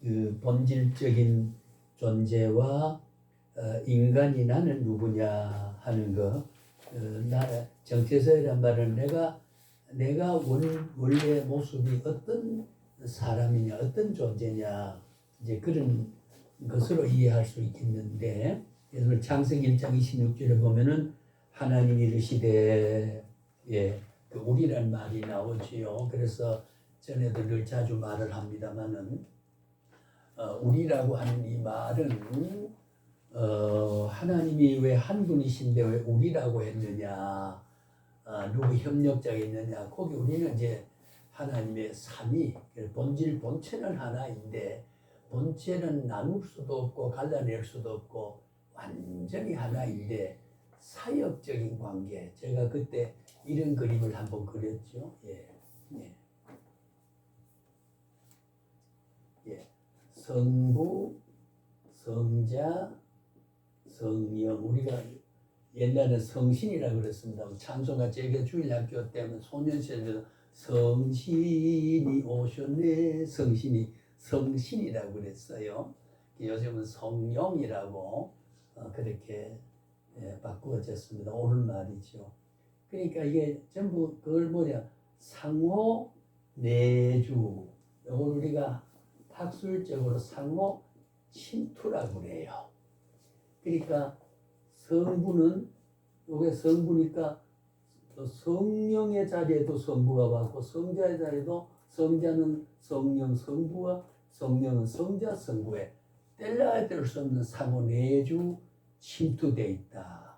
그 본질적인 존재와 인간이 나는 누구냐 하는 거. 나 정체성이란 말은 내가 원래 모습이 어떤 사람이냐, 어떤 존재냐, 이제 그런 것으로 이해할 수 있겠는데, 그래서 창세기 1장 26절에 보면은 하나님이 이르시되, 그 우리란 말이 나오지요. 그래서 전에도 늘 자주 말을 합니다만은, 우리라고 하는 이 말은 하나님이 왜 한 분이신데 왜 우리라고 했느냐, 누구 협력자가 있느냐. 거기 우리는 이제 하나님의 삼위, 본체는 하나인데 본체는 나눌 수도 없고 갈라낼 수도 없고 완전히 하나인데 사역적인 관계. 제가 그때 이런 그림을 한번 그렸죠. 성부, 성자, 성령. 우리가 옛날에 성신이라고 그랬습니다. 찬송가 제가 주일학교 때문에 소년시절에도 성신이 오셨네, 성신이라고 그랬어요. 요즘은 성령이라고 그렇게 바꾸어졌습니다. 옳은 말이죠. 그러니까 이게 전부 그걸 상호 내주. 이걸 우리가 학술적으로 상호 침투라고 그래요. 그러니까 성부는, 이게 성부니까 성령의 자리에도 성부가 왔고 성자의 자리에도 성자는 성령 성부와 성령은 성자 성부에 뗄래야 뗄 수 없는 상호 내주 침투되어 있다.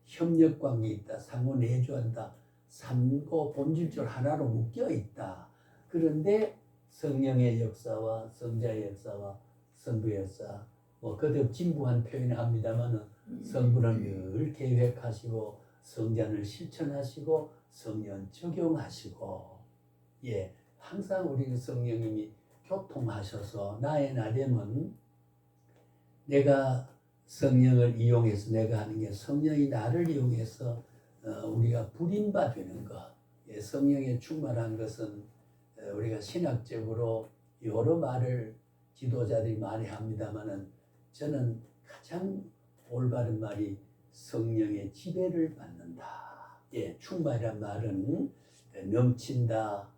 협력관계 있다. 상호 내주한다. 삼고 본질적으로 하나로 묶여 있다. 그런데 성령의 역사와 성자의 역사와 성부의 역사, 거듭 진부한 표현을 합니다만은 성부는 늘 계획하시고 성자는 실천하시고 성령 적용하시고, 항상 우리는 성령님이 교통하셔서 나의 나됨은 내가 성령을 이용해서 내가 하는 게 성령이 나를 이용해서 우리가 부림바 되는 것. 성령에 충만한 것은 우리가 신학적으로 여러 말을 지도자들이 많이 합니다만은 저는 가장 올바른 말이 성령의 지배를 받는다. 충만이란 말은 넘친다,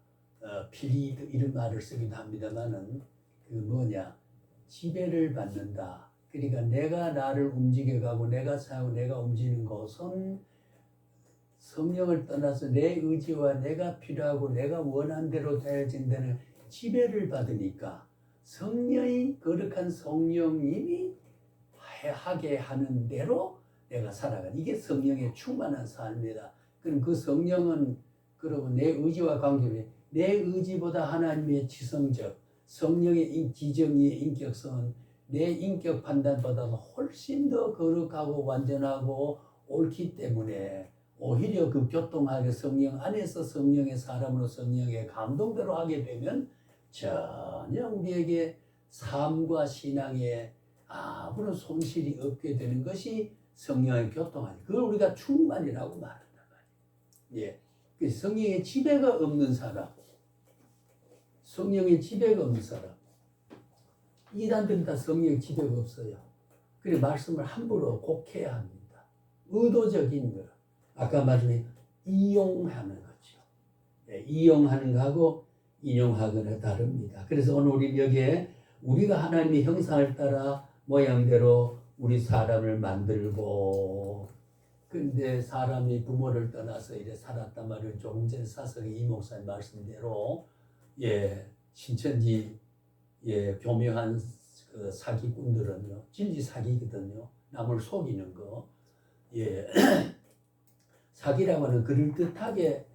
필리드 이런 말을 쓰기도 합니다만은 지배를 받는다. 그러니까 내가 나를 움직여가고 내가 사고 내가 움직이는 것은 성령을 떠나서 내 의지와 내가 필요하고 내가 원하는 대로 되어진다는 지배를 받으니까 성령이 거룩한 성령님이 하게 하는 대로 내가 살아가는, 이게 성령의 충만한 삶이다. 그럼 그 성령은 그리고 내 의지와 관계에 내 의지보다 하나님의 지성적 성령의 지정의 인격성은 내 인격 판단보다도 훨씬 더 거룩하고 완전하고 옳기 때문에 오히려 그 교통하게 성령 안에서 성령의 사람으로 성령의 감동대로 하게 되면 전혀 우리에게 삶과 신앙에 아무런 손실이 없게 되는 것이 성령의 교통하기. 그걸 우리가 충만이라고 말한단 말이에요. 성령의 지배가 없는 사람, 성령의 지배가 없는 사람, 이단들은 다 성령의 지배가 없어요. 그래 말씀을 함부로 곡해야 합니다. 의도적인 거, 아까 말씀에 이용하는 거죠. 이용하는 거하고 인용하거나 다릅니다. 그래서 오늘 우리 여기에 우리가 하나님의 형상을 따라 모양대로 우리 사람을 만들고, 근데 사람이 부모를 떠나서 이래 살았단 말이에요. 조금 전에 사석의 이 목사님 말씀대로 신천지 교묘한 그 사기꾼들은요, 진지 사기거든요. 남을 속이는 거. 사기라고 하는 그럴듯하게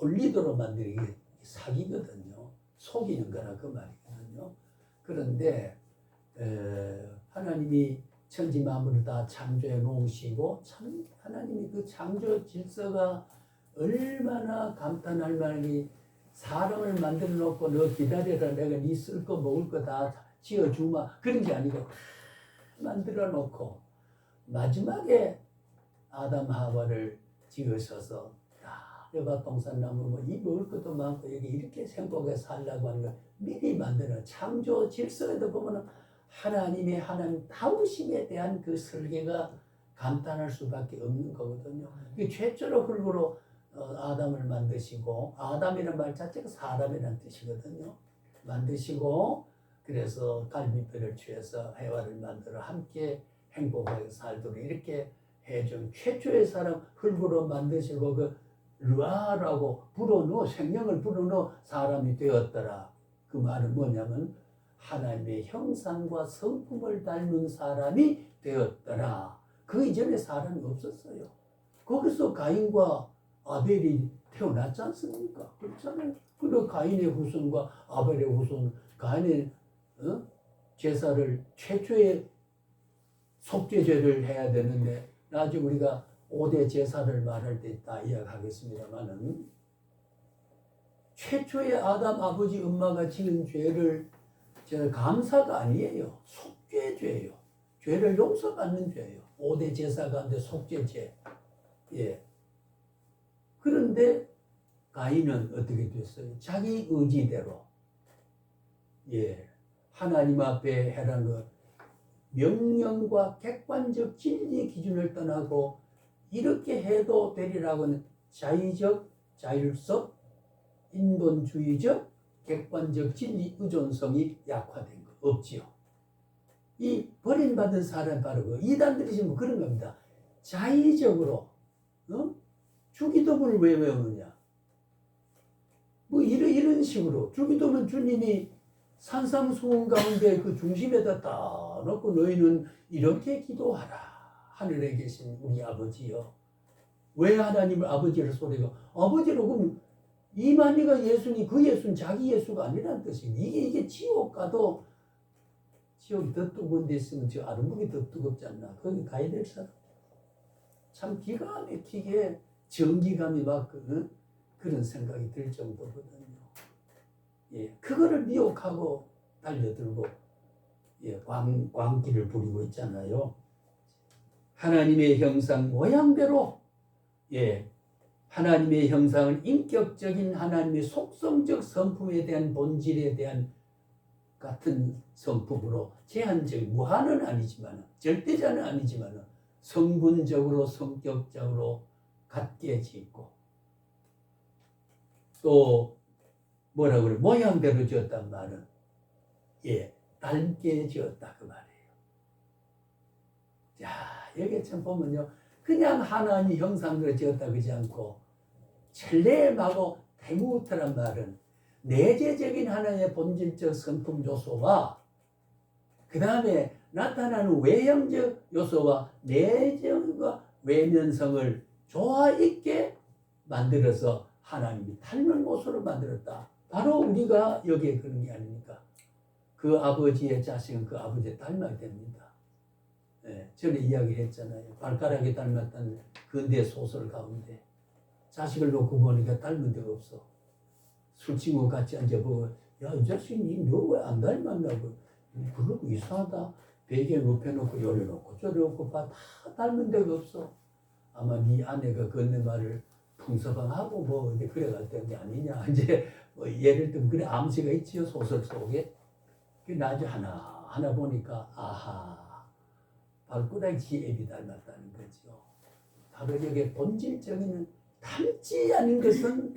홀리도록 만드는 게 사기거든요. 속이는 거라 그 말이거든요. 그런데 하나님이 천지 만물을 다 창조해 놓으시고 참 하나님이 그 창조 질서가 얼마나 감탄할 만하니, 사람을 만들어 놓고 너 기다려라, 내가 네 쓸 거 먹을 거 다 지어주마, 그런 게 아니고 만들어 놓고 마지막에 아담 하와를 지으셔서 다 여가 동산나무 뭐 이 먹을 것도 많고 여기 이렇게 행복하게 살라고 하는 거 미리 만드는 창조 질서에도 보면은 하나님 다우심에 대한 그 설계가 감탄할 수밖에 없는 거거든요. 최초로 흙으로 아담을 만드시고 아담이라는 말 자체가 사람이라는 뜻이거든요. 만드시고 그래서 갈비뼈를 취해서 해와를 만들어 함께 행복하게 살도록 이렇게 해준 최초의 사람 흙으로 만드시고 그 르아라고 불어넣어 생명을 불어넣어 사람이 되었더라. 그 말은 뭐냐면 하나님의 형상과 성품을 닮은 사람이 되었더라. 그 이전에 사람이 없었어요. 거기서 가인과 아벨이 태어났지 않습니까? 그렇잖아요. 그리고 가인의 후손과 아벨의 후손, 가인의 제사를 최초의 속죄제를 해야 되는데 나중에 우리가 5대 제사를 말할 때 다 이야기하겠습니다만은 최초의 아담 아버지 엄마가 지은 죄를 감사가 아니에요. 속죄죄예요. 죄를 용서받는 죄예요. 5대 제사 가운데 속죄죄. 예. 그런데 가인은 어떻게 됐어요? 자기 의지대로 예. 하나님 앞에 해란 것 명령과 객관적 진리 기준을 떠나고 이렇게 해도 되리라고는 자의적, 자율적, 인본주의적, 객관적 진리 의존성이 약화된 거 없지요. 이 버림받은 사람 바로 그 이단들이 지금 그런 겁니다. 자의적으로 주기도문을 왜 외우느냐? 뭐 이런 식으로 주기도문 주님이 산상수훈 가운데 그 중심에다 딱 놓고 너희는 이렇게 기도하라. 하늘에 계신 우리 아버지여. 왜 하나님을 아버지를 소리가 아버지로 그럼 이만희가 예수니 그 예수는 자기 예수가 아니라는 뜻이에요. 이게 지옥 가도 지옥이 더 뜨거운 데 있으면 저 아름목이 더 뜨겁지 않나. 거기 가야 될 사람. 참 기가 막히게 정기감이 막 그런 생각이 들 정도거든요. 예, 그거를 미혹하고 달려들고 예, 광기를 부리고 있잖아요. 하나님의 형상 모양대로 예, 하나님의 형상은 인격적인 하나님의 속성적 성품에 대한 본질에 대한 같은 성품으로 제한적인 무한은 아니지만 절대자는 아니지만 성분적으로 성격적으로 같게 짓고 또 뭐라 그래 모양대로 지었단 말은 예 닮게 지었다 그 말이에요. 자 여기 참 보면요 그냥 하나님 형상으로 지었다 그러지 않고 첼레임하고 테무트란 말은 내재적인 하나님의 본질적 성품 요소와 그 다음에 나타나는 외형적 요소와 내정과 외면성을 조화 있게 만들어서 하나님이 닮은 모습으로 만들었다. 바로 우리가 여기에 그런 게 아닙니까? 그 아버지의 자식은 그 아버지에 닮아야 됩니다. 네, 전에 이야기했잖아요. 발가락에 닮았다는 근대 소설 가운데 자식을 놓고 보니까 닮은 데가 없어. 술 친구 같이 앉아보고 야, 이 자식이 너 왜 안 닮았냐고. 그러고 이상하다. 베개 눕혀놓고 열어놓고 저려놓고 다 닮은 데가 없어. 아마 네 아내가 건네 말을 풍서방하고 뭐 이제 그래갔던 게 아니냐. 이제 뭐 예를 들면 그래 암시가 있지요 소설 속에. 그 나중에 하나 보니까 아하 발가락이 앱이 닮았다는 거죠. 바로 여기에 본질적인 닮지 않은 것은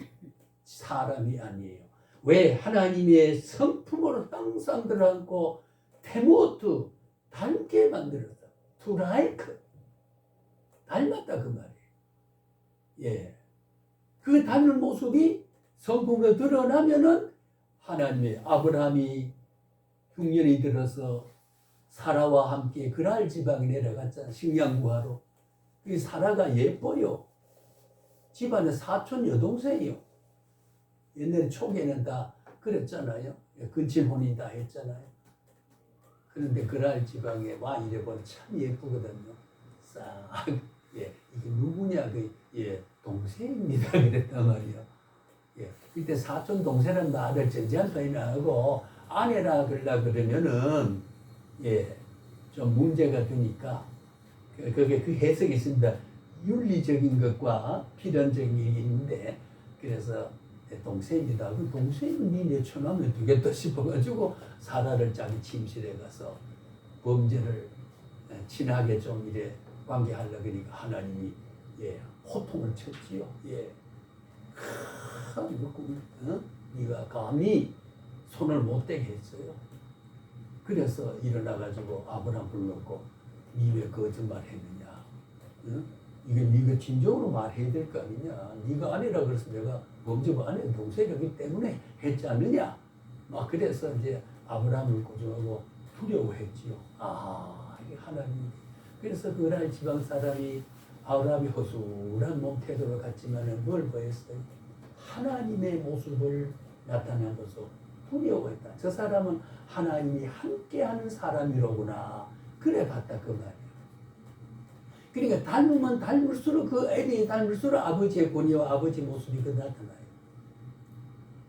사람이 아니에요. 왜 하나님의 성품으로 항상 들어앉고 테모트 닮게 만들었다. To like 닮았다 그 말이에요. 예, 그 닮은 모습이 성품으로 드러나면은 하나님의 아브라함이 흉년이 들어서 사라와 함께 그랄 지방에 내려갔잖아. 식량 구하러. 그 사라가 예뻐요. 집안에 사촌 여동생이요. 옛날에 초기에는 다 그랬잖아요. 근친혼이 다 했잖아요. 그런데 그랄 지방에 와 이래보면 참 예쁘거든요. 싹 예, 이게 누구냐 예, 동생입니다 그랬단 말이에요. 예, 이때 사촌 동생은 말을 전제한까지는 안 하고 아내라 그러면은 예, 좀 문제가 되니까 그게 그 해석이 있습니다. 윤리적인 것과 필연적인 일이 있는데 그래서 내 동생이다. 그 동생은 니내 처남에 두겠다 싶어가지고 사라를 자기 침실에 가서 범죄를 친하게 좀 이래 관계하려고 그러니까 하나님이 호통을 쳤지요. 네가 감히 손을 못 대게 했어요. 그래서 일어나가지고 아브라함 불렀고 니 왜 거짓말 했느냐? 이게 네가 진정으로 말해야 될 거 아니냐? 네가 아니라 그래서 내가 범죄가 아니야 동생이기 때문에 했지 않느냐? 막 그래서 이제 아브라함을 고정하고 두려워했지요. 이게 하나님. 그래서 그날 지방 사람이 아브라함이 허술한 몸 태도를 갖지만은 뭘 보였어요? 하나님의 모습을 나타내면서 두려워했다. 저 사람은 하나님이 함께하는 사람이로구나. 그래 봤다 그 말이에요. 그러니까 닮으면 닮을수록 그 애들이 닮을수록 아버지의 권위와 아버지의 모습이 그 나타나요.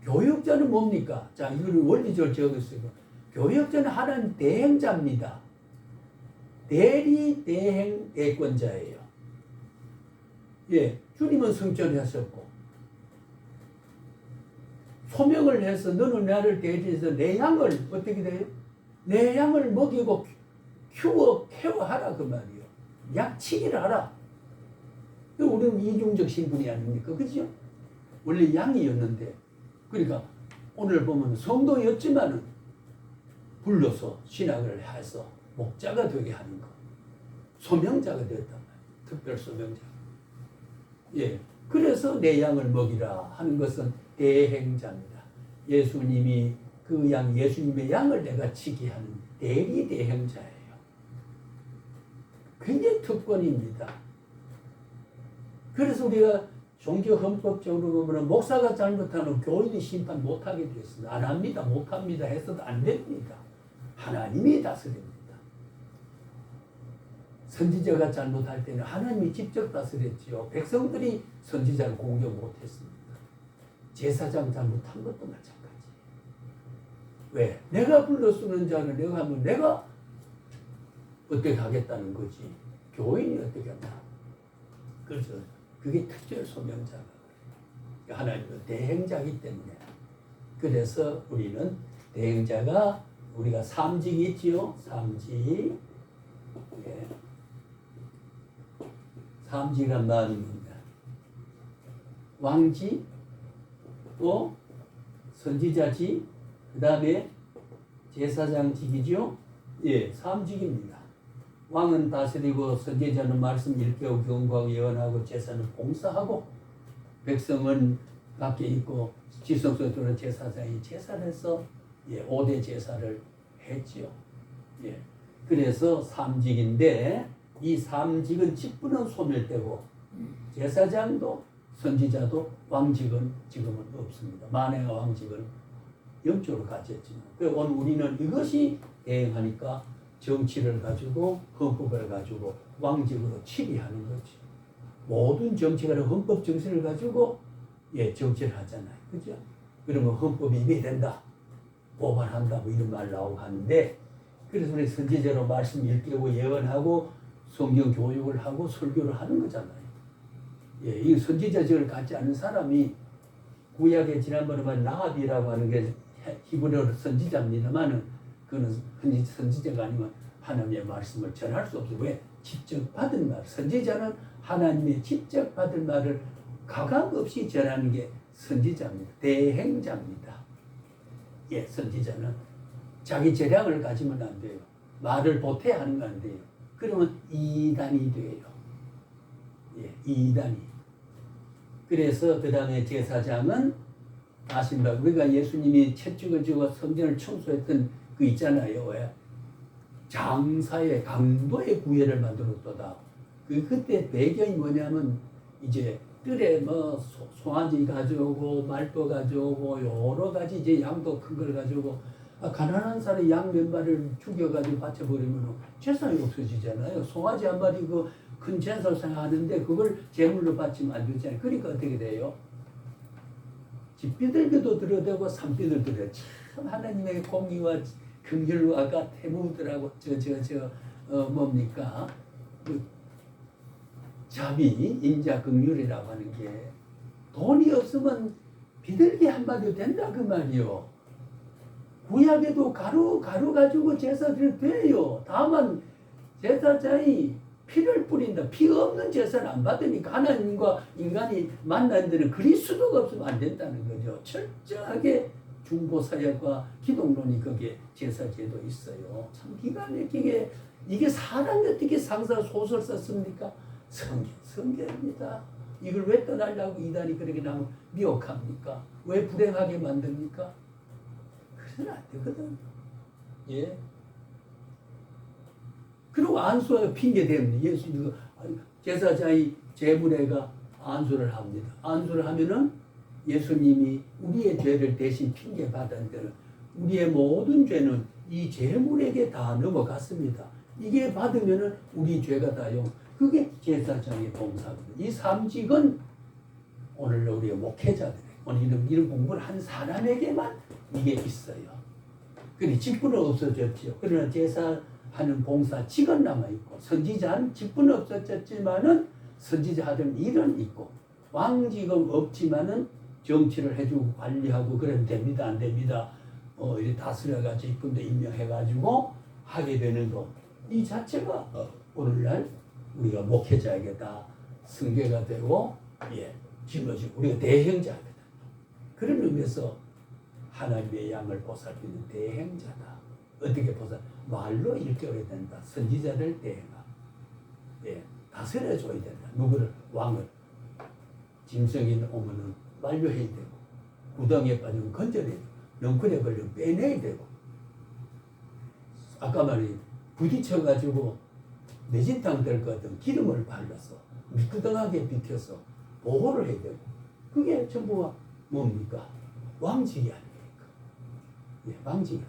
교역자는 뭡니까? 자, 이거를 원리적으로 적었어요. 교역자는 하나님 대행자입니다. 대리 대행 대권자예요. 주님은 성전하셨고 소명을 해서 너는 나를 대리해서 내 양을 어떻게 돼요? 내 양을 먹이고 케어하라 그 말이에요. 약치기를 하라. 우리는 이중적 신분이 아닙니까? 그죠? 원래 양이었는데 그러니까 오늘 보면 성도였지만은 불러서 신학을 해서 목자가 되게 하는 거. 소명자가 됐단 말이에요. 특별 소명자. 그래서 내 양을 먹이라 하는 것은 대행자입니다. 예수님이 그 양, 예수님의 양을 내가 치게 하는 대리 대행자예요. 굉장히 특권입니다. 그래서 우리가 종교 헌법적으로 보면 목사가 잘못하면 교인이 심판 못하게 되었습니다. 안 합니다. 못합니다. 해서도 안 됩니다. 하나님이 다스립니다. 선지자가 잘못할 때는 하나님이 직접 다스렸지요. 백성들이 선지자를 공격 못했습니다. 제사장 잘못한 것도 마찬가지. 왜? 내가 불러 쓰는 자를 내가 하면 내가 어떻게 하겠다는 거지. 교인이 어떻게 한다. 그래서 그게 특별 소명자가 하나님은 대행자이기 때문에 그래서 우리는 대행자가 우리가 삼직이 있지요. 삼직. 삼직이란 말이 뭡니까? 왕직, 또 선지자직, 그 다음에 제사장직이죠. 삼직입니다. 왕은 다스리고 선지자는 말씀 일깨우고 경고하고 예언하고 제사는 봉사하고 백성은 밖에 있고 지성소에 들어온 제사장이 제사를 해서 5대 제사를 했지요. 그래서 삼직인데 이 삼직은 직분은 소멸되고 제사장도 선지자도 왕직은 지금은 없습니다. 만행의 왕직은 영적으로 가졌지만 오늘 우리는 이것이 대행하니까 정치를 가지고 헌법을 가지고 왕직으로 치리하는 거지. 모든 정치가는 헌법 정신을 가지고 정치를 하잖아요. 그죠? 그러면 헌법이 위배된다. 고발한다. 뭐 이런 말 나오고 하는데 그래서 우리 선지자로 말씀 일깨우고 예언하고 성경 교육을 하고 설교를 하는 거잖아요. 이 선지자직을 갖지 않은 사람이 구약의 지난번에 말 나합이라고 하는 게 히브리어로 선지자입니다만은 그는 선지자가 아니면 하나님의 말씀을 전할 수 없어요. 왜? 직접 받은 말. 선지자는 하나님의 직접 받은 말을 가감 없이 전하는 게 선지자입니다. 대행자입니다. 선지자는 자기 재량을 가지면 안 돼요. 말을 보태야 하는 건 안 돼요. 그러면 이단이 돼요. 이단이. 그래서 그 다음에 제사장은 아신다. 우리가 예수님이 채찍을 쥐고 성전을 청소했던 그 있잖아요. 왜? 장사의 강도의 구애를 만들었다. 그때 배경이 뭐냐면 이제 뜰에 뭐 송아지 가져오고 말도 가져오고 여러 가지 이제 양도 큰 걸 가져오고 가난한 사람이 양 몇 마리를 죽여가지고 바쳐버리면 재산이 없어지잖아요. 송아지 한 마리 그 큰 재산을 생각하는데 그걸 제물로 바치면 안 되잖아요. 그러니까 어떻게 돼요? 집비둘기도 들여대고 산비들 들여. 참 하나님의 공의와 긍휼과 아까 태무들하고 뭡니까? 그 자비, 인자, 긍휼이라고 하는 게 돈이 없으면 비둘기 한 마리 된다 그 말이요. 구약에도 가루 가지고 제사 드려도 돼요. 다만 제사장이 피를 뿌린다. 피 없는 제사를 안 받으니까 하나님과 인간이 만나는 데는 그리스도가 없으면 안 된다는 거죠. 철저하게 중보사역과 기독론이 거기에 제사제도 있어요. 참 기가 막히게 이게 사람이 어떻게 상사 소설 썼습니까? 성경입니다. 이걸 왜 떠나려고 이단이 그렇게 나면 미혹합니까? 왜 불행하게 만듭니까? 그래서는 안 되거든. 예. 그리고 안수하여 핑계 대면 예수님 제사장이 제물에가 안수를 합니다. 안수를 하면은 예수님이 우리의 죄를 대신 핑계 받은 데는 우리의 모든 죄는 이 제물에게 다 넘어갔습니다. 이게 받으면은 우리 죄가 다요. 그게 제사장의 봉사거든요. 이 삼직은 오늘 우리가 목회자들, 오늘 이런 공부를 한 사람에게만 이게 있어요. 그런데 직분은 없어졌죠. 그러나 제사하는 봉사직은 남아있고, 선지자는 직분은 없어졌지만은 선지자 하던 일은 있고, 왕직은 없지만은 정치를 해주고 관리하고 그러면 됩니다, 안 됩니다. 이제 다스려가지고 직분도 임명해가지고 하게 되는 것. 이 자체가 오늘날 우리가 목회자에게 다 승계가 되고, 짊어지고 우리가 대행자거든. 그런 의미에서 하나님의 양을 보살피는 대행자다. 어떻게 말로 일깨워야 된다. 선지자를 대행하고, 다스려줘야 된다. 누구를? 왕을. 짐승이 오면은 만류해야 되고, 구덩이에 빠지면 건져내야 되고, 넝쿨에 걸리면 빼내야 되고, 아까 말이 부딪혀가지고 내진탕 될 것 같은 기름을 발라서 미끄덩하게 비켜서 보호를 해야 되고, 그게 전부가 뭡니까? 왕직이 아닙니까? 왕직이라.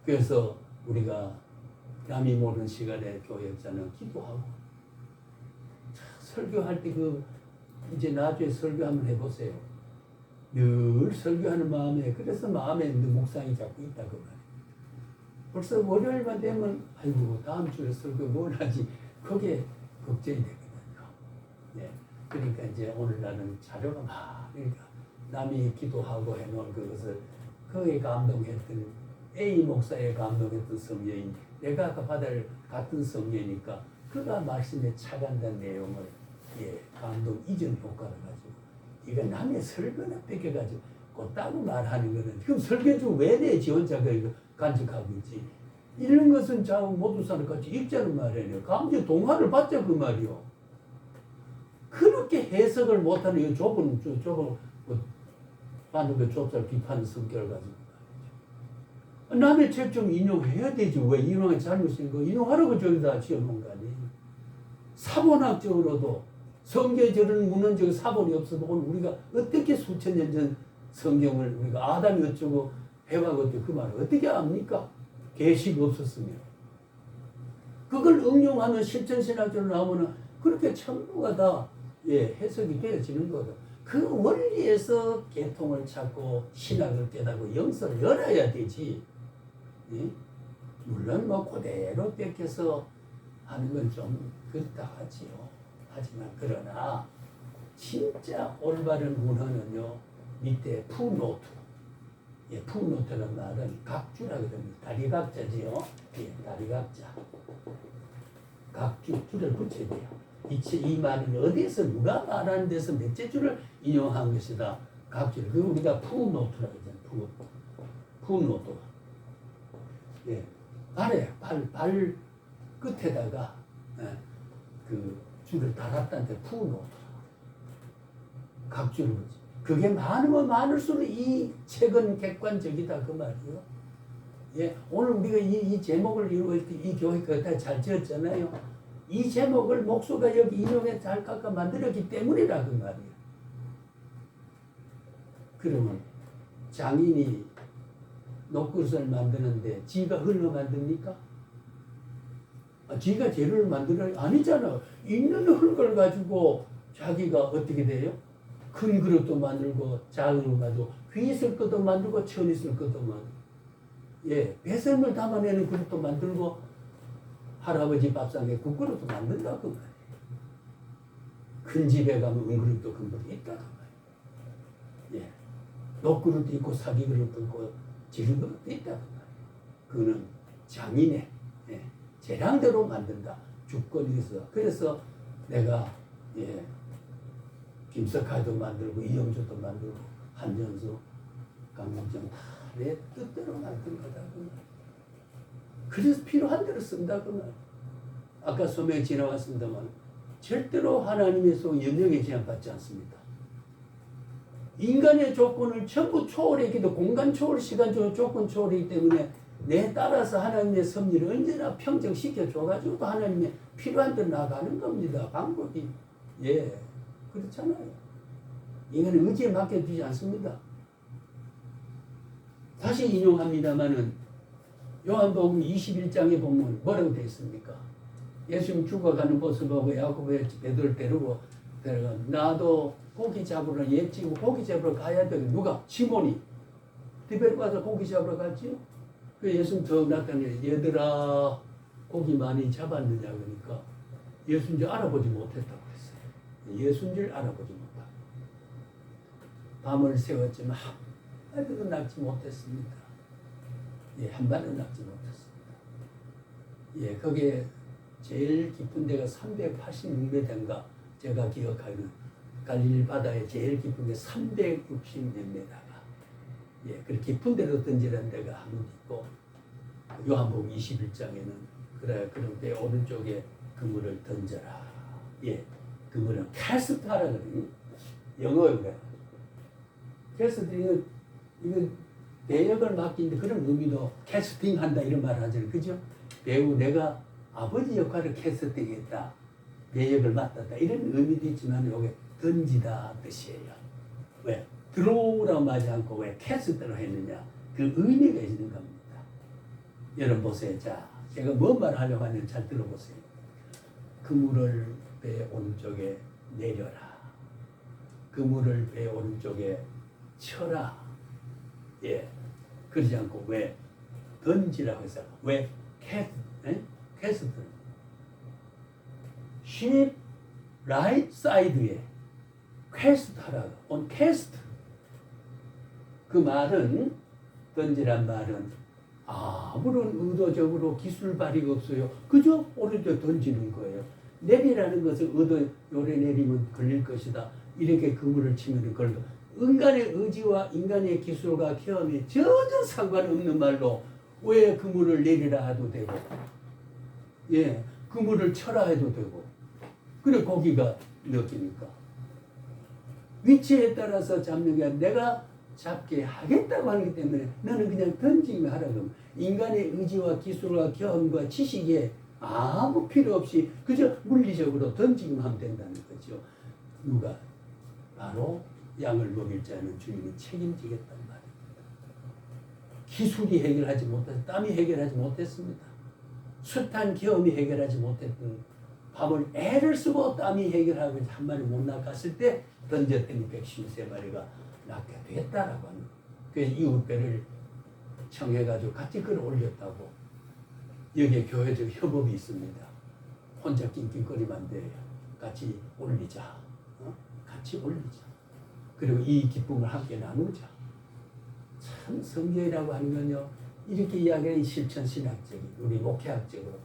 그래서 우리가 남이 모르는 시간에 교역자는 기도하고, 설교할 때 이제 나중에 설교 한번 해보세요. 늘 설교하는 마음에, 그래서 마음에 있는 묵상이 자꾸 있다 그 말이에요. 벌써 월요일만 되면 아이고 다음 주에 설교 뭘 하지, 그게 걱정이 되거든요. 그러니까 이제 오늘날은 자료가 많으니까 남이 기도하고 해놓은 그것을 그에 감동했던 A 목사에 감동했던 성령인 내가 아까 받을 같은 성령이니까 그가 말씀에 차간다는 내용을 감동 이전 효과를 가지고 이거 남의 설교나 뺏겨가지고 곧다고 말하는 거는 그럼 설교중 왜 내 지 혼자 간직하고 있지? 이런 것은 자고 모두 사는 같이 읽자는 말이에요. 감지 동화를 받자 그 말이요. 그렇게 해석을 못하는 이 좁은 받는 그 좁쌀 비판의 성격을 가지고 말이죠. 남의 책 좀 인용해야 되지. 왜 인용이 잘못인 거 인용하라고 저기다 지어놓은 거 아니에요. 사본학적으로도 성경에 저런 문헌적 사본이 없어도 오늘 우리가 어떻게 수천 년 전 성경을 우리가 아담이 어쩌고 해와 어쩌고 그 말을 어떻게 압니까? 계시가 없었으면. 그걸 응용하면 실천신학적으로 나오면 그렇게 전부가 다 해석이 되어지는 거죠. 그 원리에서 개통을 찾고 신학을 깨닫고 영성을 열어야 되지. 물론 그대로 뺏겨서 하는 건 좀 그렇다 하지요. 하지만 그러나 진짜 올바른 문헌은요 밑에 푸노트. 푸노트라는 말은 각주라고 합니다. 다리각자지요. 다리각자. 각주 줄을 붙여야 돼요. 이 말은 어디에서 누가 말하는 데서 몇째 줄을 인용한 것이다. 각줄. 그 우리가 푸노트라고 하잖아요. 푸노트. 발 끝에다가 그 줄을 달았다는데 푸노트. 각줄을 붙여. 그게 많으면 많을수록 이 책은 객관적이다 그 말이요. 오늘 우리가 이 제목을 이 교회가 다 잘 지었잖아요. 이 제목을 목소가 여기 인용해 잘 깎아 만들었기 때문이라 그 말이에요. 그러면 장인이 녹그릇을 만드는데 지가 흘러 만듭니까? 지가 재료를 만들어요? 아니잖아. 있는 흙을 가지고 자기가 어떻게 돼요? 큰 그릇도 만들고 작은 그릇도 만들고 귀 있을 것도 만들고 천 있을 것도 만들고 배설물 담아내는 그릇도 만들고 할아버지 밥상에 국그릇도 만든다고 말이에요. 큰 집에 가면 은그릇도 큰 그릇 있다고 말이에요. 예. 녹그릇도 있고 사기 그릇도 있고 지른 그릇도 있다. 그거는 장인의 예. 재량대로 만든다. 주권이 있어. 그래서 내가 예. 김석하도 만들고 이영주도 만들고 한전수, 강남정 다 내 뜻대로 만든 거다. 그래서 필요한 대로 쓴다. 그러면 아까 소명이 지나왔습니다만 절대로 하나님에서 연령에 제한받지 않습니다. 인간의 조건을 전부 초월했기도 공간 초월, 시간 초월, 조건 초월이기 때문에 내 따라서 하나님의 섭리를 언제나 평정시켜 줘가지고 하나님의 필요한 대로 나가는 겁니다. 방법이 예 그렇잖아요. 인간은 의지에 맡겨두지 않습니다. 다시 인용합니다마는 요한복음 21장에 보면 뭐라고 되어 있습니까? 예수님 죽어가는 모습을 보고 야곱의 베드로를 데리고 데려가 나도 고기 잡으러 예치고 고기 잡으러 가야 돼. 누가? 시몬이 디베르 가서 고기 잡으러 갔지요. 그 예수님 더 나타내 얘들아 고기 많이 잡았느냐 그러니까 예수인 줄 알아보지 못했다고 했어요. 예수인 줄 알아보지 못하고 밤을 새웠지만 한 발도 낚지 못했습니다. 예, 한 발도 낚지 못했습니다. 예, 거기에 제일 깊은 데가 386m인가 제가 기억하기는 갈릴리 바다에 제일 깊은 게 360m가 예, 그 깊은 데로 던지는 데가 한 곳 있고 요한복음 21장에는 그래 그럼 내 오른쪽에 그물을 던져라. 예, 그물은 캐스트하라 그러니 영어예요. 캐스트 이건 배역을 맡긴데 그런 의미도 캐스팅한다 이런 말을 하잖아요. 그죠? 배우 내가 아버지 역할을 캐스팅했다. 배역을 맡았다. 이런 의미도 있지만 이게 던지다 뜻이에요. 왜? 들어오라고 하지 않고 왜 캐스팅을 했느냐. 그 의미가 있는 겁니다. 여러분 보세요. 자, 제가 뭔 말을 하려고 하는지 잘 들어보세요. 그물을 배 오른쪽에 내려라. 그물을 배 오른쪽에 쳐라. 예, 그러지 않고 왜 던지라고 했어요. 왜 캐스트 ship right side에 캐스트 하라고 on 캐스트 그 말은 던지란 말은 아무런 의도적으로 기술 발휘가 없어요. 그저 오른쪽 던지는 거예요. 내리라는 것은 의도 요래 내리면 걸릴 것이다. 이렇게 그물을 치면 걸려. 인간의 의지와 인간의 기술과 경험이 전혀 상관없는 말로 왜 그물을 내리라 해도 되고 예, 그물을 쳐라 해도 되고 그래 고기가 느끼니까 위치에 따라서 잡는 게 내가 잡게 하겠다고 하기 때문에 너는 그냥 던지기만 하라고 인간의 의지와 기술과 경험과 지식에 아무 필요 없이 그저 물리적으로 던지기만 하면 된다는 거죠. 누가? 바로 양을 먹일 자는 주님이 책임지겠다는 말입니다. 기술이 해결하지 못해서 땀이 해결하지 못했습니다. 숱한 경험이 해결하지 못했던 밥을 애를 쓰고 땀이 해결하고 한 마리 못 낚았을 때 던졌더니 153마리가 낚게 됐다라고 하는 거예요. 그래서 이웃배를 청해가지고 같이 끌어올렸다고. 여기에 교회적 협업이 있습니다. 혼자 낑낑거리면 안 돼요. 같이 올리자. 같이 올리자. 그리고 이 기쁨을 함께 나누자. 참 성경이라고 하는 건요. 이렇게 이야기하는 실천신학적인 우리 목회학적으로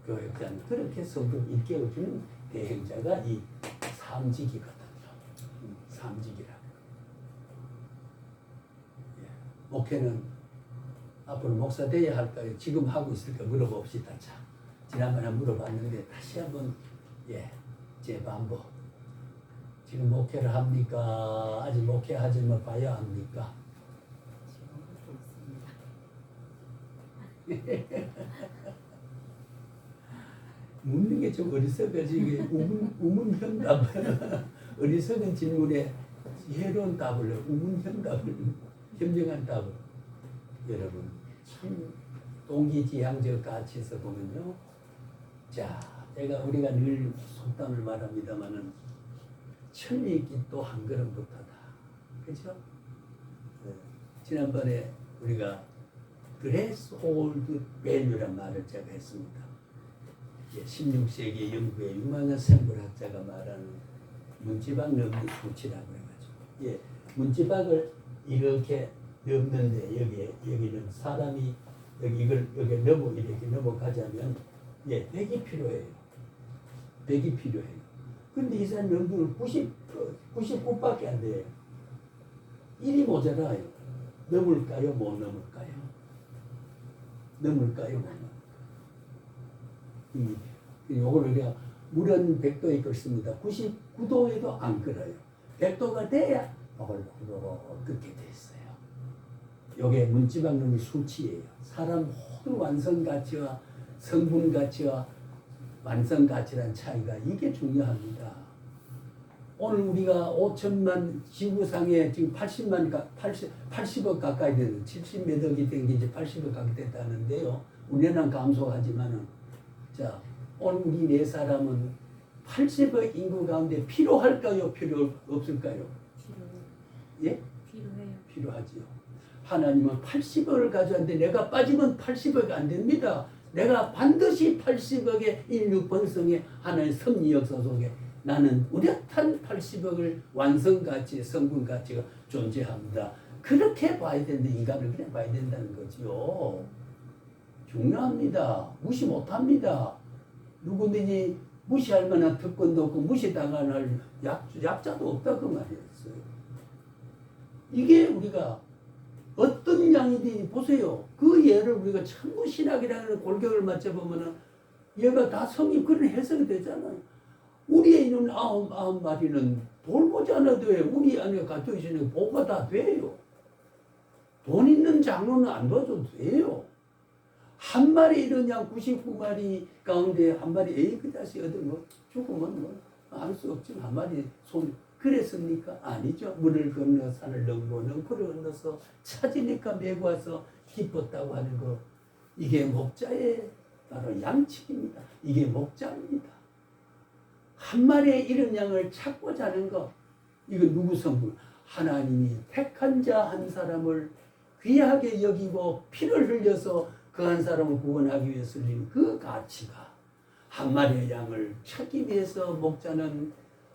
교육자는 그렇게 성경 일깨워주는 대행자가 이 삼직이거든요. 삼직이라는 거. 예. 목회는 앞으로 목사 돼야 할까요? 지금 하고 있을까 물어봅시다. 자, 지난번에 물어봤는데 다시 한번 예, 재반복. 지금 목회를 합니까? 아직 목회하지만 봐야 합니까? 묻는 게 좀 어리석어지 이게 우문현답 어리석은 질문에 해로운 답을 우문현답을 현명한 답을 여러분 참 동기지향적 가치에서 보면요. 자, 우리가 늘 속담을 말합니다마는 천리 있기 또 한 걸음부터다. 그렇죠? 네. 지난번에 우리가 드레스홀드 밸류란 말을 제가 했습니다. 16세기 영국의 유망한 생물학자가 말하는 문지방 넘는 수치라고 해가지고 문지박을 이렇게 넘는데 여기는 사람이 이걸 이렇게 넘어가자면 예, 100이 필요해요. 100이 필요해요. 근데 이 사람 연구는 99밖에 안 돼요. 1이 모자라요. 넘을까요? 못 넘을까요? 넘을까요? 못 넘을까요? 요걸 우리가 물은 100도에 끓습니다. 99도에도 안 끓어요. 100도가 돼야 그렇게 됐어요. 요게 문지방놈의 수치예요. 사람 모든 완성 가치와 성분 가치와 완성 가치라는 차이가 이게 중요합니다. 오늘 우리가 5천만 지구상에 지금 80억 가까이 되는 70몇 억이 된 게 이제 80억 가까이 됐다는데요. 우리는 감소하지만은 자 오늘 우리 네 사람은 80억 인구 가운데 필요할까요? 필요 없을까요? 예? 필요해요. 필요하지요. 하나님은 80억을 가져왔는데 내가 빠지면 80억이 안 됩니다. 내가 반드시 80억의 인류 번성에 하나님의 섭리 역사 속에 나는 우량한 80억을 완성가치, 성분가치가 존재합니다. 그렇게 봐야 되는데 인간을 그냥 봐야 된다는 거지요. 중요합니다. 무시 못합니다. 누구든지 무시할 만한 특권도 없고 무시당할 약자도 없다 그 말이었어요. 이게 우리가 어떤 양이든지 보세요. 그 예를 우리가 천부 신학이라는 골격을 맞춰보면은 얘가 다 성립 그런 해석이 되잖아요. 우리에 있는 아홉 마리는 돌보지 않아도 돼요. 우리 안에 갇혀 있으니까 보호가 다 돼요. 돈 있는 장로는 안 도와줘도 돼요. 한 마리 이런 양 99마리 가운데 한 마리 에이 그 자식 어디 뭐 죽으면 뭐 알 수 없지만 한 마리 손 그랬습니까? 아니죠. 물을 건너 산을 넘고 능포를 건너서 찾으니까 메고 와서 기뻤다고 하는 거 이게 목자의 바로 양측입니다. 이게 목자입니다. 한 마리의 이런 양을 찾고자 하는 거 이거 누구 성분? 하나님이 택한 자 한 사람을 귀하게 여기고 피를 흘려서 그 한 사람을 구원하기 위해 쓰린 그 가치가 한 마리의 양을 찾기 위해서 목자는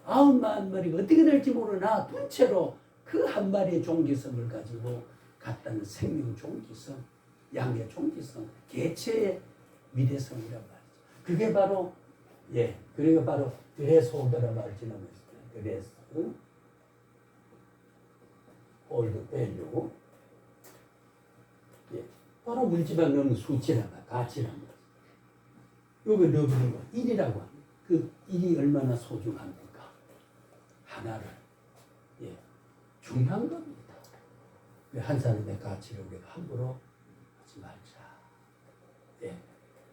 90,000마리가 어떻게 될지 모르나 둔 채로 그 한 마리의 종기성을 가지고 갔다는 생명 종기성, 양의 종기성, 개체의 미래성이란 말이죠. 그게 바로 그게 바로 그래서 오더라 말 지나면서 그래서 올드 밸류 바로 물지방 넣는 수치란 말, 가치란 말. 요거 넣어보는 거 1이라고 합니다. 그 1이 얼마나 소중합니까? 하나를 중요한 겁니다. 한 사람의 가치를 우리가 함부로 하지 말자.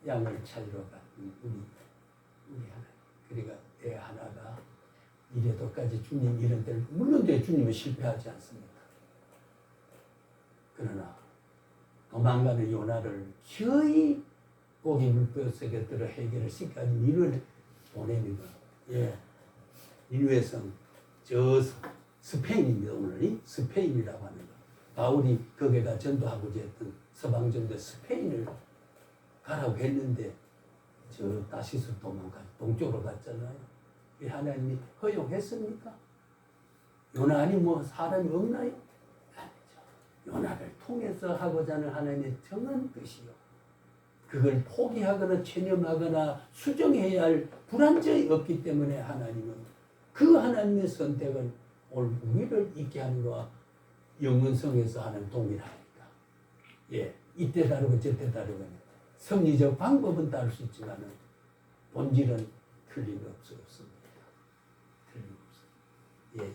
양을 찾으러 간 우리 하나. 그러니까 애 하나가 이래도까지 주님 이런 때를 물론 주님은 실패하지 않습니다. 그러나 도망가는 요나를 거의 고기 물벼락에 들어 해결을 시켜서 니누를 보냅니다. 니누의 성, 저 스페인입니다. 오늘이 스페인이라고 하는 거. 바울이 거기가 전도하고자 했던 서방 전도 스페인을 가라고 했는데 저 다시스 도망가 동쪽으로 갔잖아요. 하나님이 허용했습니까? 요나 아니 뭐 사람이 없나요? 아니죠. 요나를 통해서 하고자 하는 하나님의 정한 뜻이요. 그걸 포기하거나 체념하거나 수정해야 할 불안정이 없기 때문에 하나님은 그 하나님의 선택은 오늘 우리를 있게 하는 것과 영원성에서 하는 동일하니까. 이때 다르고 저때 다르고 섭리적 방법은 다를 수 있지만 본질은 틀림없습니다.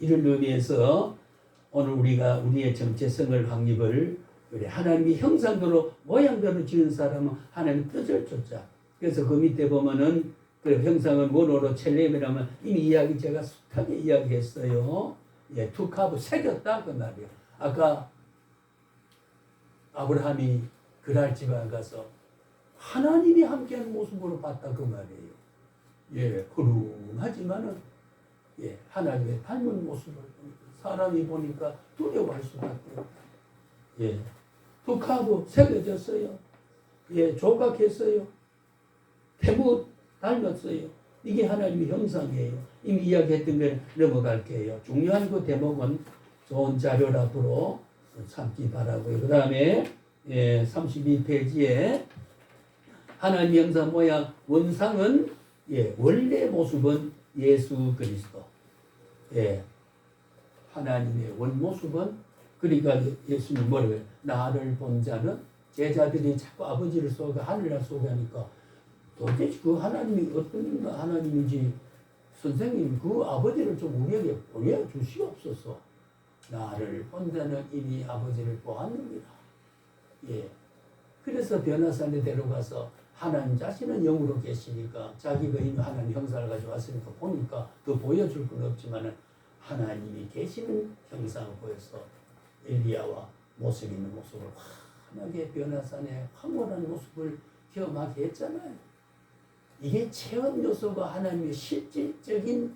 이런 의미에서 오늘 우리가 우리의 정체성을 확립을 우리 하나님이 형상대로 모양대로 지은 사람은 하나님 뜻을 쫓자. 그래서 그 밑에 보면은 그 형상은 원어로 첼렘이라면 이미 이야기 제가 숱하게 이야기했어요. 투카브 새겼다 그 말이에요. 아까 아브라함이 그랄 지방 가서 하나님이 함께하는 모습으로 봤다 그 말이에요. 허름하지만은 하나님의 닮은 모습을 사람이 보니까 두려워할 수밖에 없다. 투카브 새겨졌어요. 조각했어요. 태무 닮았어요. 이게 하나님의 형상이에요. 이미 이야기했던 걸 넘어갈게요. 중요한 그 대목은 좋은 자료를 앞으로 삼기 바라고요. 그 다음에 32페이지에 하나님 형상 모양 원상은 원래 모습은 예수 그리스도. 하나님의 원모습은 그러니까 예수님 뭐라고 해요? 나를 본 자는 제자들이 자꾸 아버지를 쏘고 하늘을 쏘가니까 도대체 그 하나님이 어떤 하나님인지 선생님 그 아버지를 좀 우리에게 보여주시옵소서. 나를 본 자는 이미 아버지를 보았느니라. 그래서 변화산에 데려가서 하나님 자신은 영으로 계시니까 자기가 이미 하나님 형상을 가지고 왔으니까 보니까 더 보여줄 건 없지만은 하나님이 계시는 형상을 보여서 엘리야와 모습 있는 모습을 환하게 변화산의 황홀한 모습을 경험하게 했잖아요. 이게 체험 요소가 하나님의 실질적인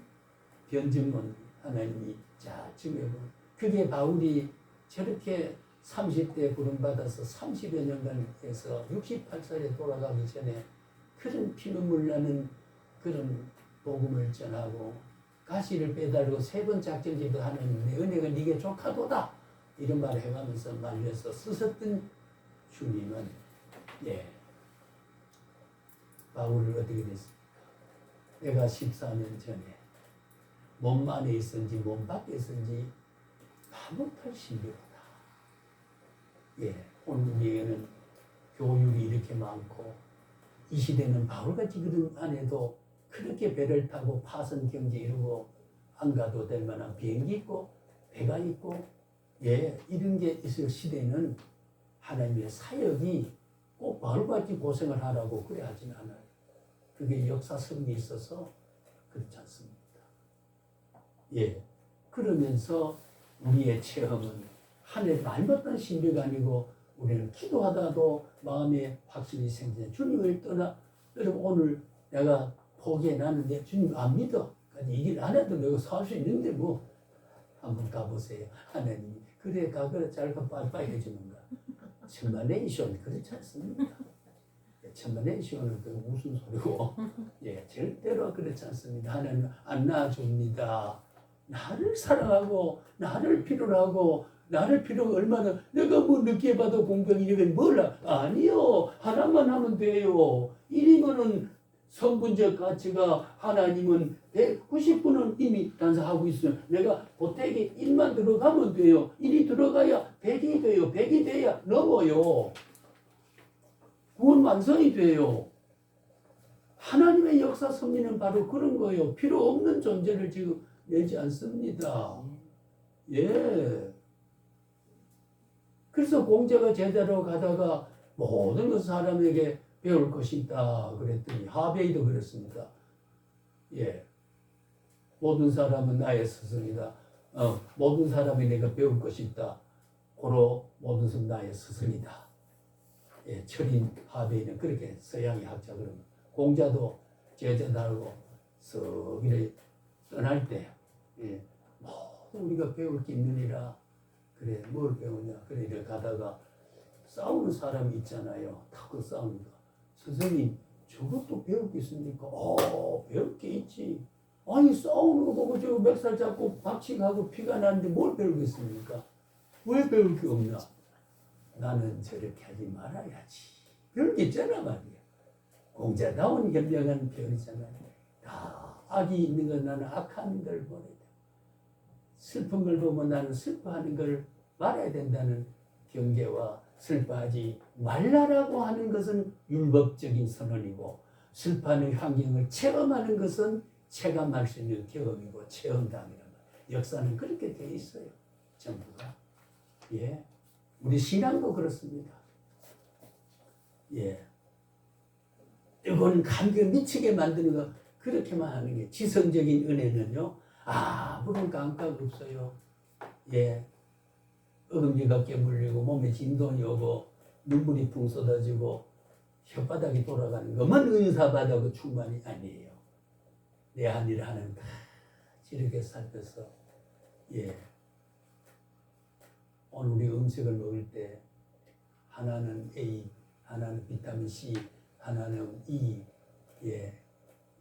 변증론 하나님이 잘 증명을 그게 바울이 저렇게 30대 부름받아서 30여 년간 해서 68살에 돌아가기 전에 그런 피눈물 나는 그런 복음을 전하고 가시를 빼달고 3번 작정기도 하는 내 은혜가 네게 족하도다 이런 말을 해가면서 말려서 쓰셨던 주님은 바울을 어떻게 됐습니까? 내가 14년 전에 몸 안에 있었는지 몸 밖에 있었는지 나무탈 신비로다. 오늘 우리에게는 교육이 이렇게 많고 이 시대는 바울같이 그런 안에도 그렇게 배를 타고 파선 경제 이루고 안 가도 될 만한 비행기 있고 배가 있고 이런 게 있을 시대는 하나님의 사역이 꼭 바울같이 고생을 하라고 그래 하진 않아요. 그게 역사성이 있어서 그렇지 않습니다. 그러면서 우리의 체험은 하늘에 말못한 신비가 아니고 우리는 기도하다도 마음에 확신이 생기는 주님을 떠나 여러분 오늘 내가 포기해놨는데 주님 안 믿어. 이 길 안 해도 내가 살 수 있는데 뭐 한번 가보세요. 하나님이 그래 가그래 짧고 빨리빨리 해주는 거야. 천만에이션 그렇지 않습니까? 천만에이션은 그 무슨 소리고 절대로 그렇지 않습니다. 하나님 안 낳아줍니다. 나를 사랑하고 나를 필요로 하고 나를 필요가 얼마나 내가 뭐 늦게 봐도 공경이 이건 몰라. 아니요. 하나만 하면 돼요. 1이면은 성분적 가치가 하나님은 190분은 이미 단사하고 있어요. 내가 보태기 1만 들어가면 돼요. 1이 들어가야 100이 돼요. 100이 돼야 넘어요. 구원 완성이 돼요. 하나님의 역사 섭리는 바로 그런 거예요. 필요 없는 존재를 지금 내지 않습니다. 그래서 공자가 제자로 가다가 모든 것을 사람에게 배울 것이 있다 그랬더니 하베이도 그랬습니다. 모든 사람은 나의 스승이다. 모든 사람이 내가 배울 것이 있다. 고로 모든 사람 나의 스승이다. 철인 하베이는 그렇게 서양의 학자 그럽니다. 공자도 제자들하고 썩 이래 떠날 때 모든 우리가 배울 게 있느니라. 그래 뭘 배우냐 그래 이래 가다가 싸우는 사람이 있잖아요. 탁 싸우는 거. 선생님 저것도 배울 게 있습니까? 배울 게 있지. 아니 싸우는 거 보고 저 멱살 잡고 박치가고 피가 나는데 뭘 배우겠습니까? 왜 배울 게 없나? 나는 저렇게 하지 말아야지. 배울 게 있잖아 말이야. 공자다운 현명한 표현이잖아요. 다 악이 있는 건 나는 악한 걸 보내야 돼. 슬픈 걸 보면 나는 슬퍼하는 걸 말아야 된다는 경계와 슬퍼하지 말라라고 하는 것은 율법적인 선언이고 슬퍼하는 환경을 체험하는 것은 체감할 수 있는 경험이고 체험담이란 말이에요. 역사는 그렇게 되어 있어요. 전부가. 우리 신앙도 그렇습니다. 뜨거운 감격 미치게 만드는 거 그렇게만 하는 게 지성적인 은혜는요. 아무런 감각 없어요. 어금니가 깨물리고 몸에 진동이 오고 눈물이 붕 쏟아지고 혓바닥이 돌아가는 것만 은사받아도 충만이 아니에요. 내 한 일을 하는 다 이렇게 살펴서 오늘 우리 음식을 먹을 때 하나는 A, 하나는 비타민 C, 하나는 E,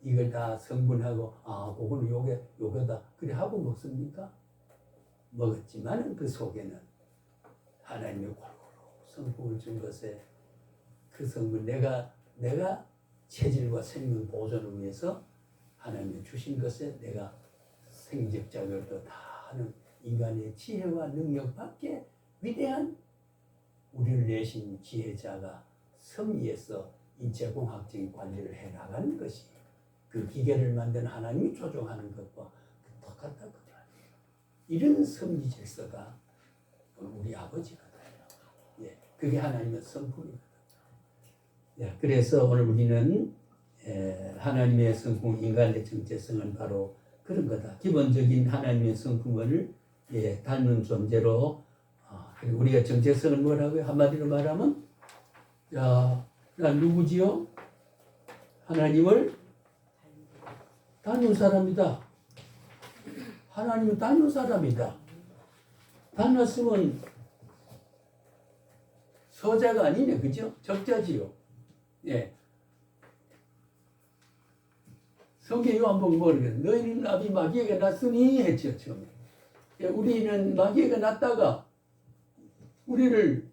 이걸 다 성분하고 그거는 요거다 그래 하고 먹습니까? 먹었지만 그 속에는 하나님의 골고루 성품을 준 것에 그 성분 내가 체질과 생명 보존을 위해서 하나님이 주신 것에 내가 생적 자격도 다 하는 인간의 지혜와 능력밖에 위대한 우리를 내신 지혜자가 섬 위에서 인체공학적인 관리를 해나가는 것이 그 기계를 만든 하나님이 조종하는 것과 똑같다거든요. 이런 섭리 질서가 우리 아버지거든요. 예, 그게 하나님의 성품이거든요. 예, 그래서 오늘 우리는 하나님의 성품, 인간의 정체성은 바로 그런 거다. 기본적인 하나님의 성품을 닮은 존재로 그리고 우리가 정체성을 뭐라고요? 한마디로 말하면 야, 나 누구지요? 하나님을 닮은 사람이다. 하나님을 닮은 사람이다. 닮았으면 서자가 아니네, 그죠? 적자지요. 예. 성경 요한복음 뭐래요? 너희는 아비 마귀에게 났으니 했죠, 처음에. 예, 우리는 마귀에게 났다가 우리를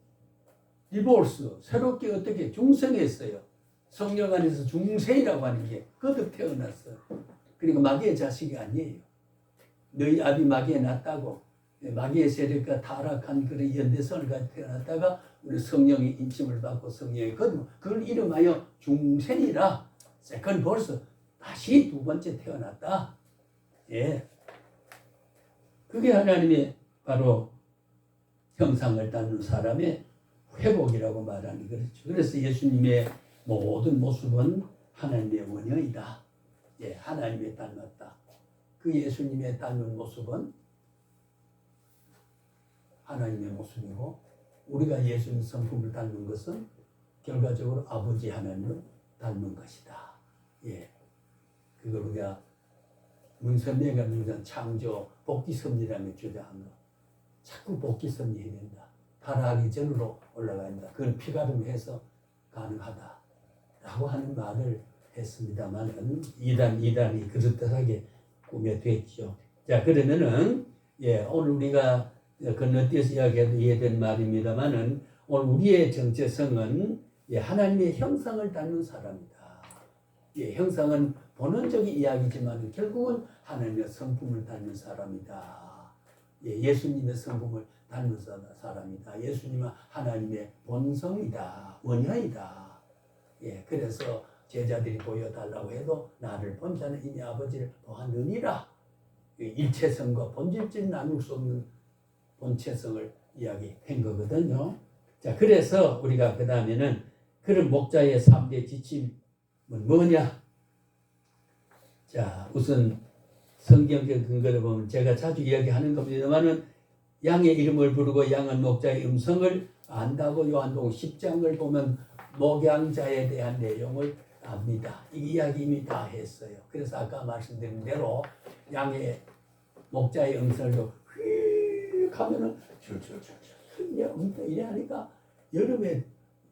디보스, 새롭게 어떻게 중생했어요. 성령 안에서 중생이라고 하는 게 거듭 태어났어요. 그러니까 마귀의 자식이 아니에요. 너희 아비 마귀에 났다고 마귀의 세력과 타락한 그런 연대선을 가지고 태어났다가 우리 성령의 인침을 받고 성령의 거듭, 그걸 이름하여 중생이라. 세컨 벌써 다시 두 번째 태어났다. 예, 그게 하나님의 바로 형상을 닮는 사람의 회복이라고 말하는 거죠. 그래서 예수님의 모든 모습은 하나님의 원형이다. 예, 하나님의 닮았다. 그 예수님의 닮은 모습은 하나님의 모습이고 우리가 예수님 성품을 닮는 것은 결과적으로 아버지 하나님을 닮은 것이다. 예, 그걸 우리가 문선명가 명전 창조 복귀섭리라며 주장한 거. 자꾸 복귀섭리 해야 된다. 타락하기 전으로 올라가야 된다. 그건 피가름해서 가능하다라고 하는 말을 했습니다만 이단이 그릇하게 꾸며됐죠. 자, 그러면은 오늘 우리가 건너뛰어서 이야기해도 이해된 말입니다만은 오늘 우리의 정체성은 하나님의 형상을 닮은 사람이다. 형상은 본원적인 이야기지만 결국은 하나님의 성품을 닮은 사람이다. 예수님의 성품을 닮은 사람이다. 예수님은 하나님의 본성이다. 원형이다. 그래서 제자들이 보여달라고 해도 나를 본 자는 이미 아버지를 보았느니라. 일체성과 본질적인 나눌 수 없는 본체성을 이야기한 거거든요. 자, 그래서 우리가 그 다음에는 그런 목자의 3대 지침은 뭐냐? 자, 우선 성경적 근거를 보면 제가 자주 이야기하는 겁니다만은 양의 이름을 부르고 양은 목자의 음성을 안다고 요한복음 10장을 보면 목양자에 대한 내용을 압니다. 이 이야기 이미 다 했어요. 그래서 아까 말씀드린 대로 양의 목자의 음성을 휙 하면은 줄줄줄줄 이래 하니까 여름에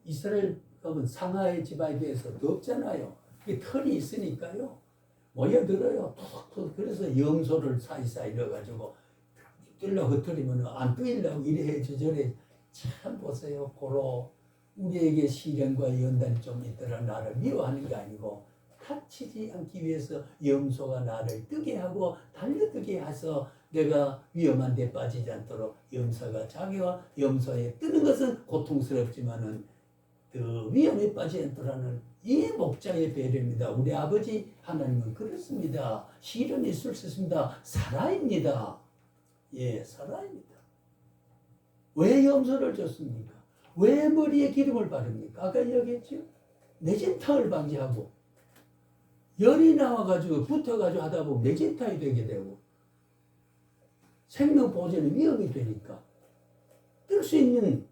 이스라엘 가면 상하이 지방에 비해서 덥잖아요. 이 털이 있으니까요. 모여들어요. 톡톡. 그래서 염소를 사이사이 넣어가지고 뜰려 흩어리면 안 뜨이려고 이래 저래. 참 보세요. 고로 우리에게 시련과 연단이 좀 있더라. 나를 미워하는 게 아니고 다치지 않기 위해서 염소가 나를 뜨게 하고 달려뜨게 해서 내가 위험한 데 빠지지 않도록 염소가 자기와 염소에 뜨는 것은 고통스럽지만은 그 위험에 빠지지 않도록하는 이 목자의 배려입니다. 우리 아버지 하나님은 그렇습니다. 시련이 있을 수 있습니다. 살아입니다. 살아입니다. 왜 염소를 줬습니까? 왜 머리에 기름을 바릅니까? 아까 이야기했죠. 내진탕을 방지하고 열이 나와가지고 붙어가지고 하다 보면 내진탕이 되게 되고 생명 보존에 위험이 되니까 뜰 수 있는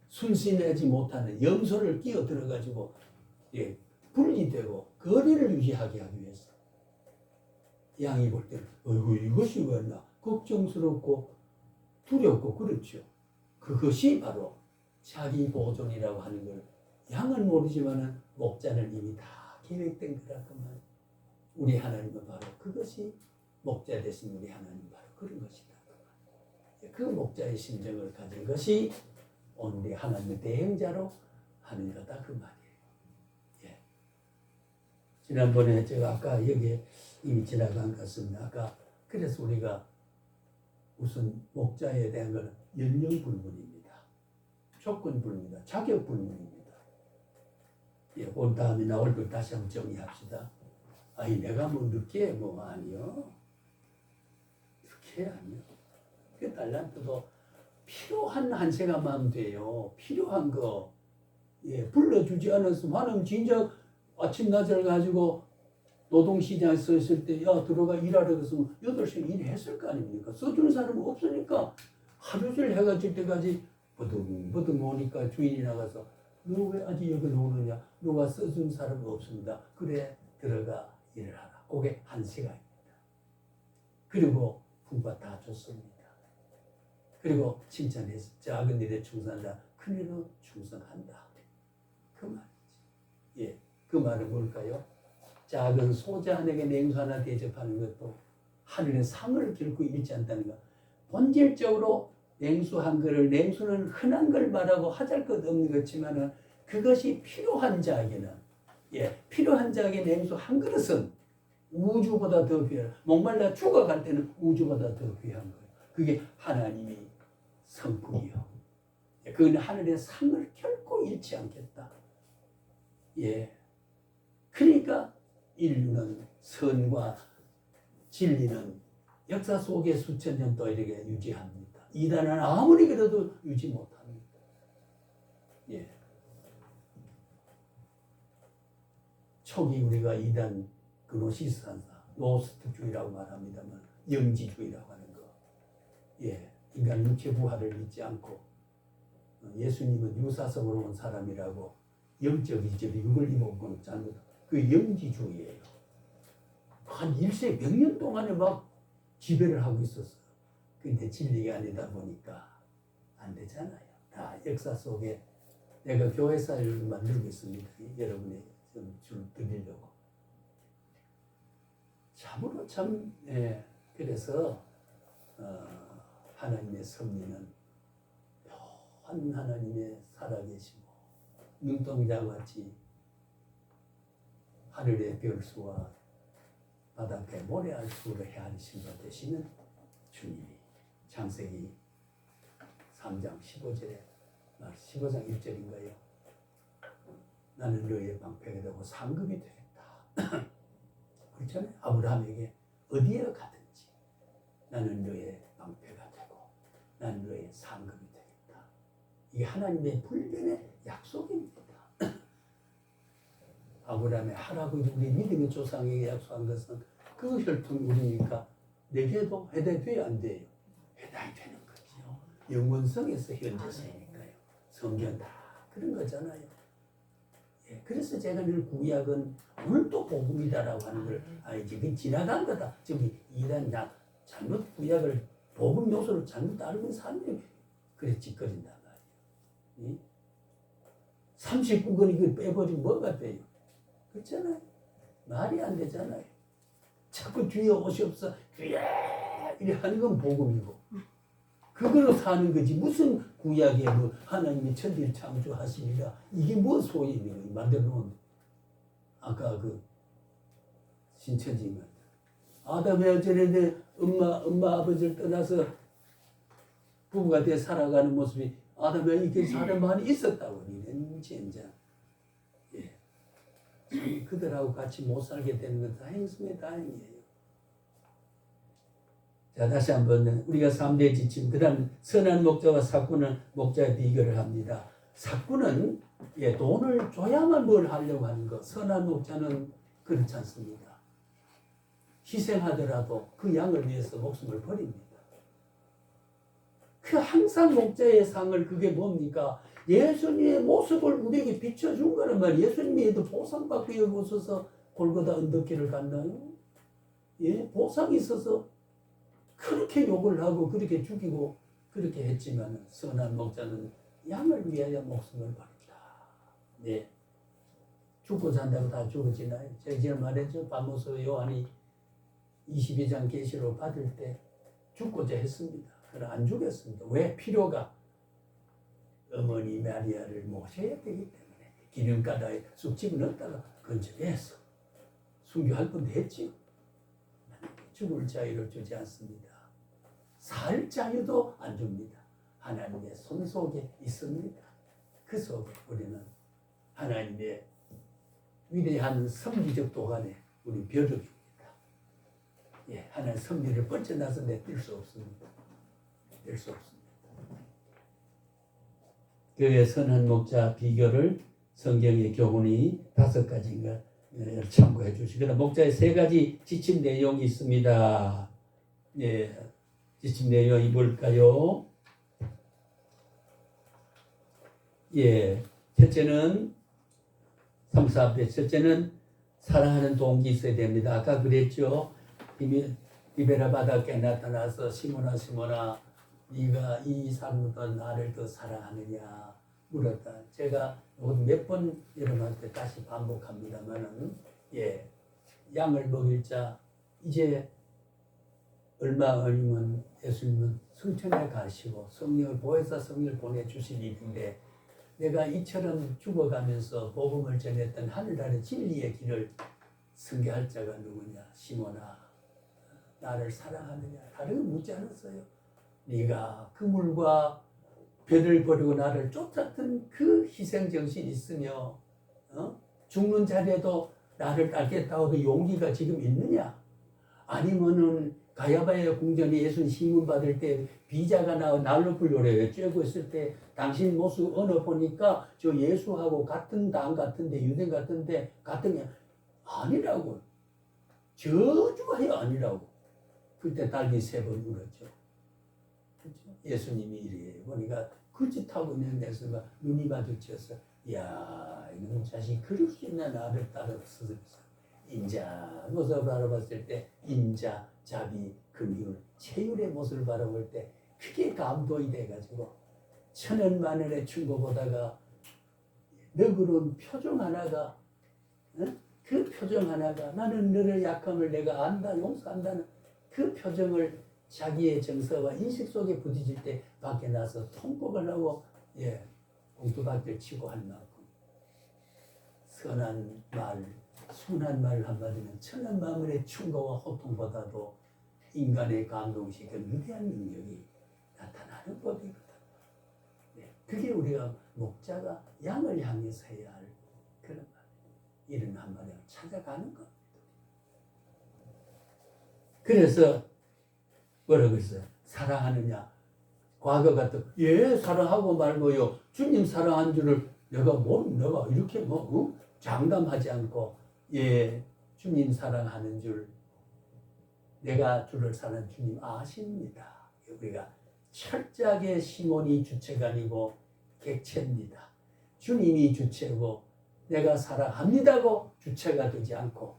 순신하지 못하는 염소를 끼어 들어가지고 분리되고 거리를 유지하게 하기 위해서 양이 볼 때는 어이구 이것이 왜나 걱정스럽고 두렵고 그렇죠. 그것이 바로 자기 보존이라고 하는 걸 양은 모르지만은 목자는 이미 다 계획된 거라고만. 우리 하나님은 바로 그것이 목자 되신 우리 하나님 바로 그런 것이다. 그 목자의 심정을 가진 것이 오늘의 하나님의 대행자로 하는 거다 그 말이에요. 예. 지난번에 제가 아까 여기에 이미 지나간 것 같습니다. 아까 그래서 우리가 우선 목자에 대한 것은 연령불문입니다. 조건불문이다. 자격불문입니다. 예, 온 다음에 나올 걸 다시 한번 정리합시다. 아니 내가 뭐 늦게 뭐 아니요. 그렇게 아니요. 그 달란트도 필요한 한세가만 하면 돼요. 필요한 거. 예, 불러주지 않았으면 하나님 진짜 아침 낮을 가지고 노동시장에 서 있을 때 야 들어가 일하라 그랬으면 8시간 일했을 거 아닙니까? 써주는 사람은 없으니까 하루 종일 해가 질 때까지 버둥버둥 오니까 주인이 나가서 너 왜 아직 여기 오느냐? 누가 써준 사람은 없습니다. 그래 들어가 일을 하라. 그게 한 시간입니다. 그리고 부가 다 줬습니다. 그리고 칭찬해서 작은 일에 충성한다. 큰 일로 충성한다. 그 말이지. 예, 그 말은 뭘까요? 작은 소자한에게 냉수 하나 대접하는 것도 하늘의 상을 결코 잃지 않다는 것. 본질적으로 냉수 한 그릇, 냉수는 흔한 걸 말하고 하잘 것 없는 것지만은 그것이 필요한 자에게는, 예, 필요한 자에게 냉수 한 그릇은 우주보다 더 귀해요. 목말라 죽어갈 때는 우주보다 더 귀한 거예요. 그게 하나님이 성품이요. 예, 그건 하늘의 상을 결코 잃지 않겠다. 예, 그러니까 인류는 선과 진리는 역사 속에 수천 년 또 이렇게 유지합니다. 이단은 아무리 그래도 유지 못합니다. 예. 초기 우리가 이단 그노시스 한사, 노스트주의라고 말합니다만 영지주의라고 하는 거. 예. 인간 육체 부활을 믿지 않고 예수님은 유사성으로 온 사람이라고 영적 이제도 육을 입어본 잘못. 그 영지주의예요. 한 1세 100년 동안에 막 지배를 하고 있었어요. 근데 진리가 아니다 보니까 안 되잖아요. 다 역사 속에 내가 교회사를 만들고 있습니다. 여러분이 좀 드리려고. 참으로 참, 예, 그래서 하나님의 섭리는 묘한 하나님의 살아계시고 눈동자와 같이 하늘의 별수와 바닷가의 모래알수로 헤아리신 것 되시는 주님이 창세기 3장 15절에 15장 1절인가요? 나는 너의 방패가 되고 상급이 되겠다. 그렇잖아요. 아브라함에게 어디에 가든지 나는 너의 방패가 되고 나는 너의 상급이 되겠다. 이게 하나님의 불변의 약속입니다. 아브라함의 하라고 우리 믿음의 조상에게 약속한 것은 그 혈통 우리니까 내게도 해당돼야 안 돼요. 해당이 되는 거죠. 영원성에서 현재성이니까요. 성경 다 그런 거잖아요. 예, 그래서 제가 늘 구약은 오늘도 복음이다라고 하는 걸 알지. 그 지나간 거다. 저기 이단 잘못 구약을 복음 요소를 잘못 알고 사람이 그래 짓거린단 말이에요. 39권 이걸 빼버리면 뭐가 돼요? 그렇잖아요. 말이 안 되잖아요. 자꾸 주여 오시옵소서 주여 이래 하는 건 복음이고 그걸로 사는 거지. 무슨 구약에 뭐 하나님이 천지를 창조하시니라 이게 뭐 소임이에요. 만들어 놓은 아까 그 신천지만 아담이 전에 엄마 아버지를 떠나서 부부가 돼 살아가는 모습이 아담이 이렇게 사는 많이 있었다고 이런 젠장. 그들하고 같이 못 살게 되는 건 다행스러운 다행이에요. 자, 다시 한번 우리가 3대 지침, 그 다음 선한 목자와 사꾼은 목자의 비교를 합니다. 사꾼은 돈을 줘야만 뭘 하려고 하는 거. 선한 목자는 그렇지 않습니다. 희생하더라도 그 양을 위해서 목숨을 버립니다. 그 항상 목자의 상을 그게 뭡니까? 예수님의 모습을 우리에게 비춰준 거란 말이에요. 예수님이 또 보상받고 여기 오셔서 골고다 언덕길을 갔나요? 예, 보상이 있어서 그렇게 욕을 하고 그렇게 죽이고 그렇게 했지만 선한 목자는 양을 위하여 목숨을 버린다. 네. 죽고 산다고 다 죽어지나요? 제가 지난 말했죠. 바모스 요한이 22장 계시로 받을 때 죽고자 했습니다. 그럼 안 주겠습니다. 왜? 필요가 어머니 마리아를 모셔야 되기 때문에 기름가다에 쑥 집어넣었다가 건져내서 순교할 뻔도 했지. 죽을 자유를 주지 않습니다. 살 자유도 안 줍니다. 하나님의 손 속에 있습니다. 그 속에 우리는 하나님의 위대한 섭리적 도가니에 우리 벼룩입니다. 예, 하나님의 섭리를 뻗쳐나서 내뛸 수 없습니다. 뗄 수 없습니다. 교회 선한 목자 비결을 성경의 교훈이 5가지인가 참고해 주시거나 목자의 3가지 지침 내용이 있습니다. 예, 지침 내용이 뭘까요? 예, 첫째는 3, 4배 첫째는 사랑하는 동기 있어야 됩니다. 아까 그랬죠. 리베라 바닷가에 나타나서 시몬아 시몬아 네가 이 사람보다 나를 더 사랑하느냐 물었다. 제가 몇 번 여러분한테 다시 반복합니다만은 예, 양을 먹일 자 이제 얼마 아니면 예수님은 성천에 가시고 성령을 보혜사 성령을 보내주실 일인데 내가 이처럼 죽어가면서 복음을 전했던 하늘나라의 진리의 길을 선교할 자가 누구냐? 시몬아 나를 사랑하느냐? 다른 거 묻지 않았어요. 네가 그물과 배를 버리고 나를 쫓았던 그 희생정신이 있으며 죽는 자리에도 나를 따르겠다고 그 용기가 지금 있느냐? 아니면은 가야바의 궁전에 예수님 신문 받을 때 비자가 나와 날로 불려래요. 쬐고 있을 때 당신 모습 어느 보니까 저 예수하고 같은 당 같은데 유대 같은데 같은 게 아니라고. 저주가 아니라고. 그때 딸기 3번 울었죠. 그렇죠? 예수님이 이래 보니까 그 짓하고 있는 데서 눈이 마주쳐서 야 이놈 자식 그럴 수 있나 나를 따라서 인자 모습을 바라봤을 때 인자 자비 금율 체율의 모습을 바라볼 때 크게 감동이 돼가지고 천원 만원의 충고보다가 너그러운 표정 하나가 그 표정 하나가 나는 너의 약함을 내가 안다 용서한다는 그 표정을 자기의 정서와 인식 속에 부딪힐 때 밖에 나서 통곡을 하고 예, 공두박질 치고 할 만큼 선한 말, 순한 말 한마디는 천한 마음의 충고와 호통보다도 인간의 감동시키는 위대한 능력이 나타나는 법이거든. 네, 그게 우리가 목자가 양을 향해서 해야 할 그런 말. 이런 한마디를 찾아가는 겁니다. 그래서 뭐라고 했어요? 사랑하느냐? 과거 같은 예 사랑하고 말고요. 주님 사랑한 줄을 내가 이렇게 장담하지 않고 예 주님 사랑하는 줄 내가 주를 사랑하는 주님 아십니다. 우리가 철저하게 시몬이 주체가 아니고 객체입니다. 주님이 주체고 내가 사랑합니다고 주체가 되지 않고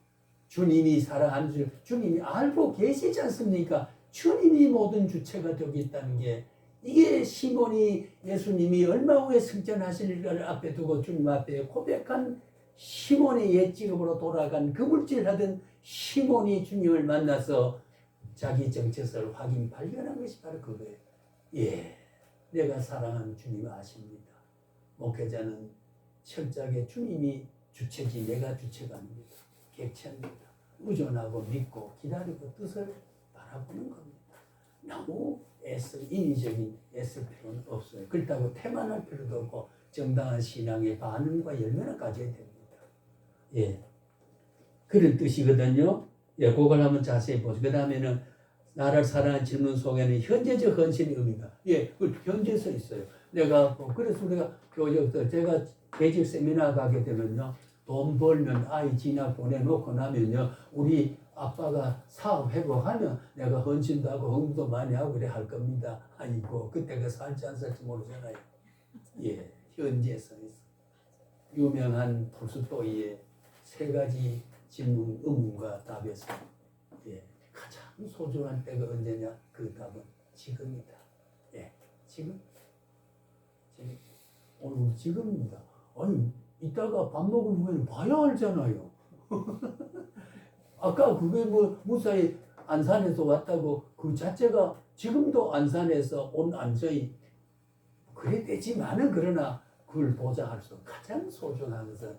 주님이 사랑하는 줄 주님이 알고 계시지 않습니까? 주님이 모든 주체가 되겠다는 게 이게 시몬이 예수님이 얼마 후에 승천하실 걸 앞에 두고 주님 앞에 고백한 시몬의 옛 직업으로 돌아간 그물질하던 시몬이 주님을 만나서 자기 정체성을 발견한 것이 바로 그거예요. 예, 내가 사랑하는 주님 아십니다. 목회자는 철저하게 주님이 주체지 내가 주체가 아닙니다. 객체입니다. 의존하고 믿고 기다리고 뜻을 바라보는 겁니다. 너무 인위적인 애쓸 필요는 없어요. 그렇다고 태만할 필요도 없고 정당한 신앙의 반응과 열매를 가져야 됩니다. 예, 그런 뜻이거든요. 예, 그걸 한번 자세히 보죠. 그 다음에는 나를 사랑하는 질문 속에는 현재적 헌신의 의미가 그 현재서 있어요. 내가 그래서 우리가 제가 계직 세미나 가게 되면요, 돈 벌면 아이 진학 보내놓고 나면요, 우리 아빠가 사업 회복하면 내가 헌신도 하고 헌금도 많이 하고 그래 할 겁니다. 아이고 그때가 살지 안 살지 모르잖아요. 예, 현재성 있어. 유명한 톨스토이의 3가지 질문 의문과 답에서 가장 소중한 때가 언제냐? 그 답은 지금이다. 예, 지금 오늘 지금입니다. 아니 이따가 밥 먹은 후에는 봐야 알잖아요. 아까 그게 무사히 안산에서 왔다고 그 자체가 지금도 안산에서 온 안저히 그래 되지만은 그러나 그걸 보장할 수 가장 소중한 것은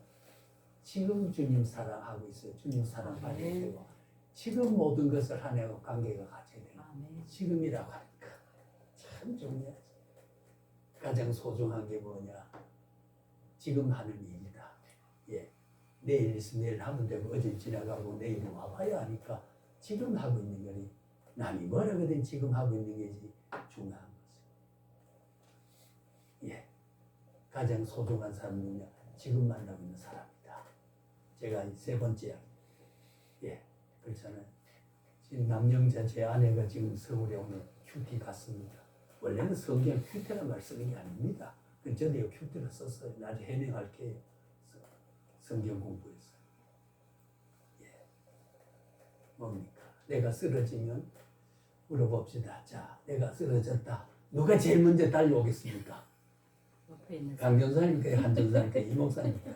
지금 주님 사랑하고 있어요. 주님 사랑받아야 되고 지금 모든 것을 하나님과 관계가 가져야 되는 지금이라고 하니까 참 중요하지. 가장 소중한 게 뭐냐? 지금 하는 일이다. 예, 내일 있으면 내일 하면 되고 어제 지나가고 내일은 와봐야 하니까 지금 하고 있는 거니 남이 뭐라 그러든 지금 하고 있는 것이 중요한 거죠. 예, 가장 소중한 사람은요 지금 만나고 있는 사람이다. 제가 세 번째 예, 그렇잖아요. 지금 남영자 제 아내가 지금 서울에 오늘 큐티 갔습니다. 원래는 성경 큐티라는 말 쓰는 게 아닙니다. 저도 큐티를 썼어요. 나중에 해명할게요. 성경 공부해서. 예. 뭡니까? 내가 쓰러지면 물어봅시다. 자, 내가 쓰러졌다. 누가 제일 먼저 달려오겠습니까? 강전사님께 한전사님께 이목사님께.